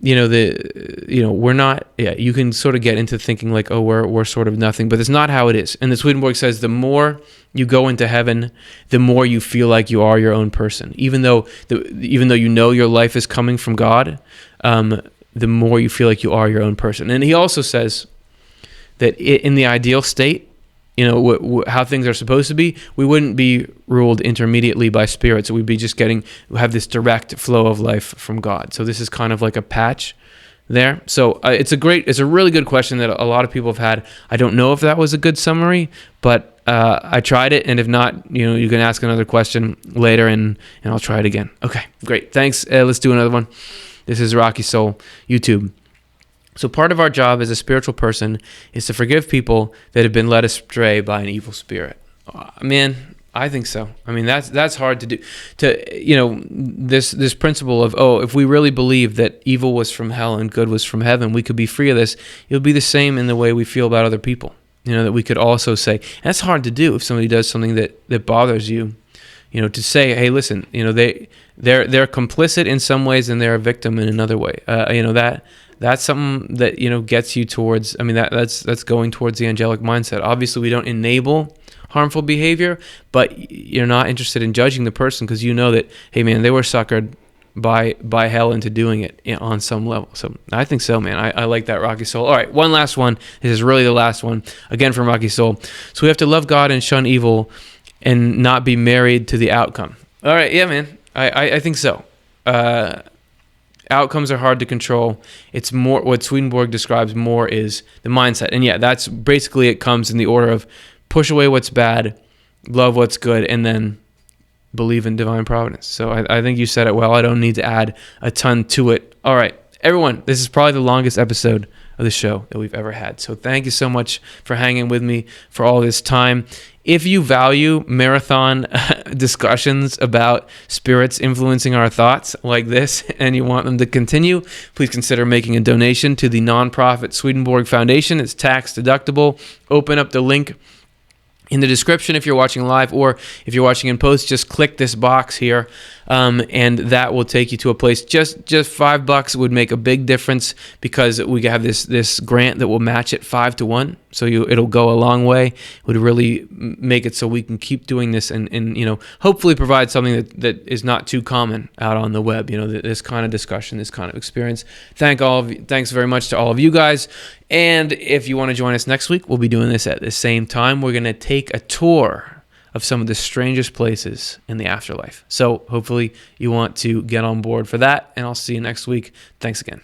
we're not, you can sort of get into thinking like, oh, we're sort of nothing, but that's not how it is. And the Swedenborg says the more you go into heaven, the more you feel like you are your own person. Even though you know your life is coming from God, the more you feel like you are your own person. And he also says that in the ideal state, how things are supposed to be, we wouldn't be ruled intermediately by spirits. We'd be just have this direct flow of life from God. So this is kind of like a patch there. So it's a really good question that a lot of people have had. I don't know if that was a good summary, but I tried it. And if not, you can ask another question later and I'll try it again. Okay, great. Thanks. Let's do another one. This is Rocky Soul, YouTube. So part of our job as a spiritual person is to forgive people that have been led astray by an evil spirit. Man, I think so. I mean, that's hard to do. This principle of, if we really believe that evil was from hell and good was from heaven, we could be free of this. It would be the same in the way we feel about other people. That we could also say, that's hard to do if somebody does something that bothers you. To say, hey, listen, they're complicit in some ways and they're a victim in another way. That's something that gets you towards. I mean, that's going towards the angelic mindset. Obviously, we don't enable harmful behavior, but you're not interested in judging the person because you know that, hey, man, they were suckered by hell into doing it on some level. So I think so, man. I like that, Rocky Soul. All right, one last one. This is really the last one again from Rocky Soul. So we have to love God and shun evil, and not be married to the outcome. All right, yeah, man. I think so. Outcomes are hard to control. It's more what Swedenborg describes more is the mindset. And that's basically, it comes in the order of push away what's bad, love what's good, and then believe in divine providence. So I think you said it well. I don't need to add a ton to it. All right, everyone, this is probably the longest episode of the show that we've ever had. So thank you so much for hanging with me for all this time. If you value marathon discussions about spirits influencing our thoughts like this, and you want them to continue, please consider making a donation to the nonprofit Swedenborg Foundation. It's tax deductible. Open up the link in the description if you're watching live, or if you're watching in post, just click this box here, and that will take you to a place. Just $5 would make a big difference, because we have this grant that will match it 5-1. So it'll go a long way. It would really make it so we can keep doing this and hopefully provide something that is not too common out on the web. This kind of discussion, this kind of experience. Thanks very much to all of you guys. And if you want to join us next week, we'll be doing this at the same time. We're going to take a tour of some of the strangest places in the afterlife. So hopefully you want to get on board for that, and I'll see you next week. Thanks again.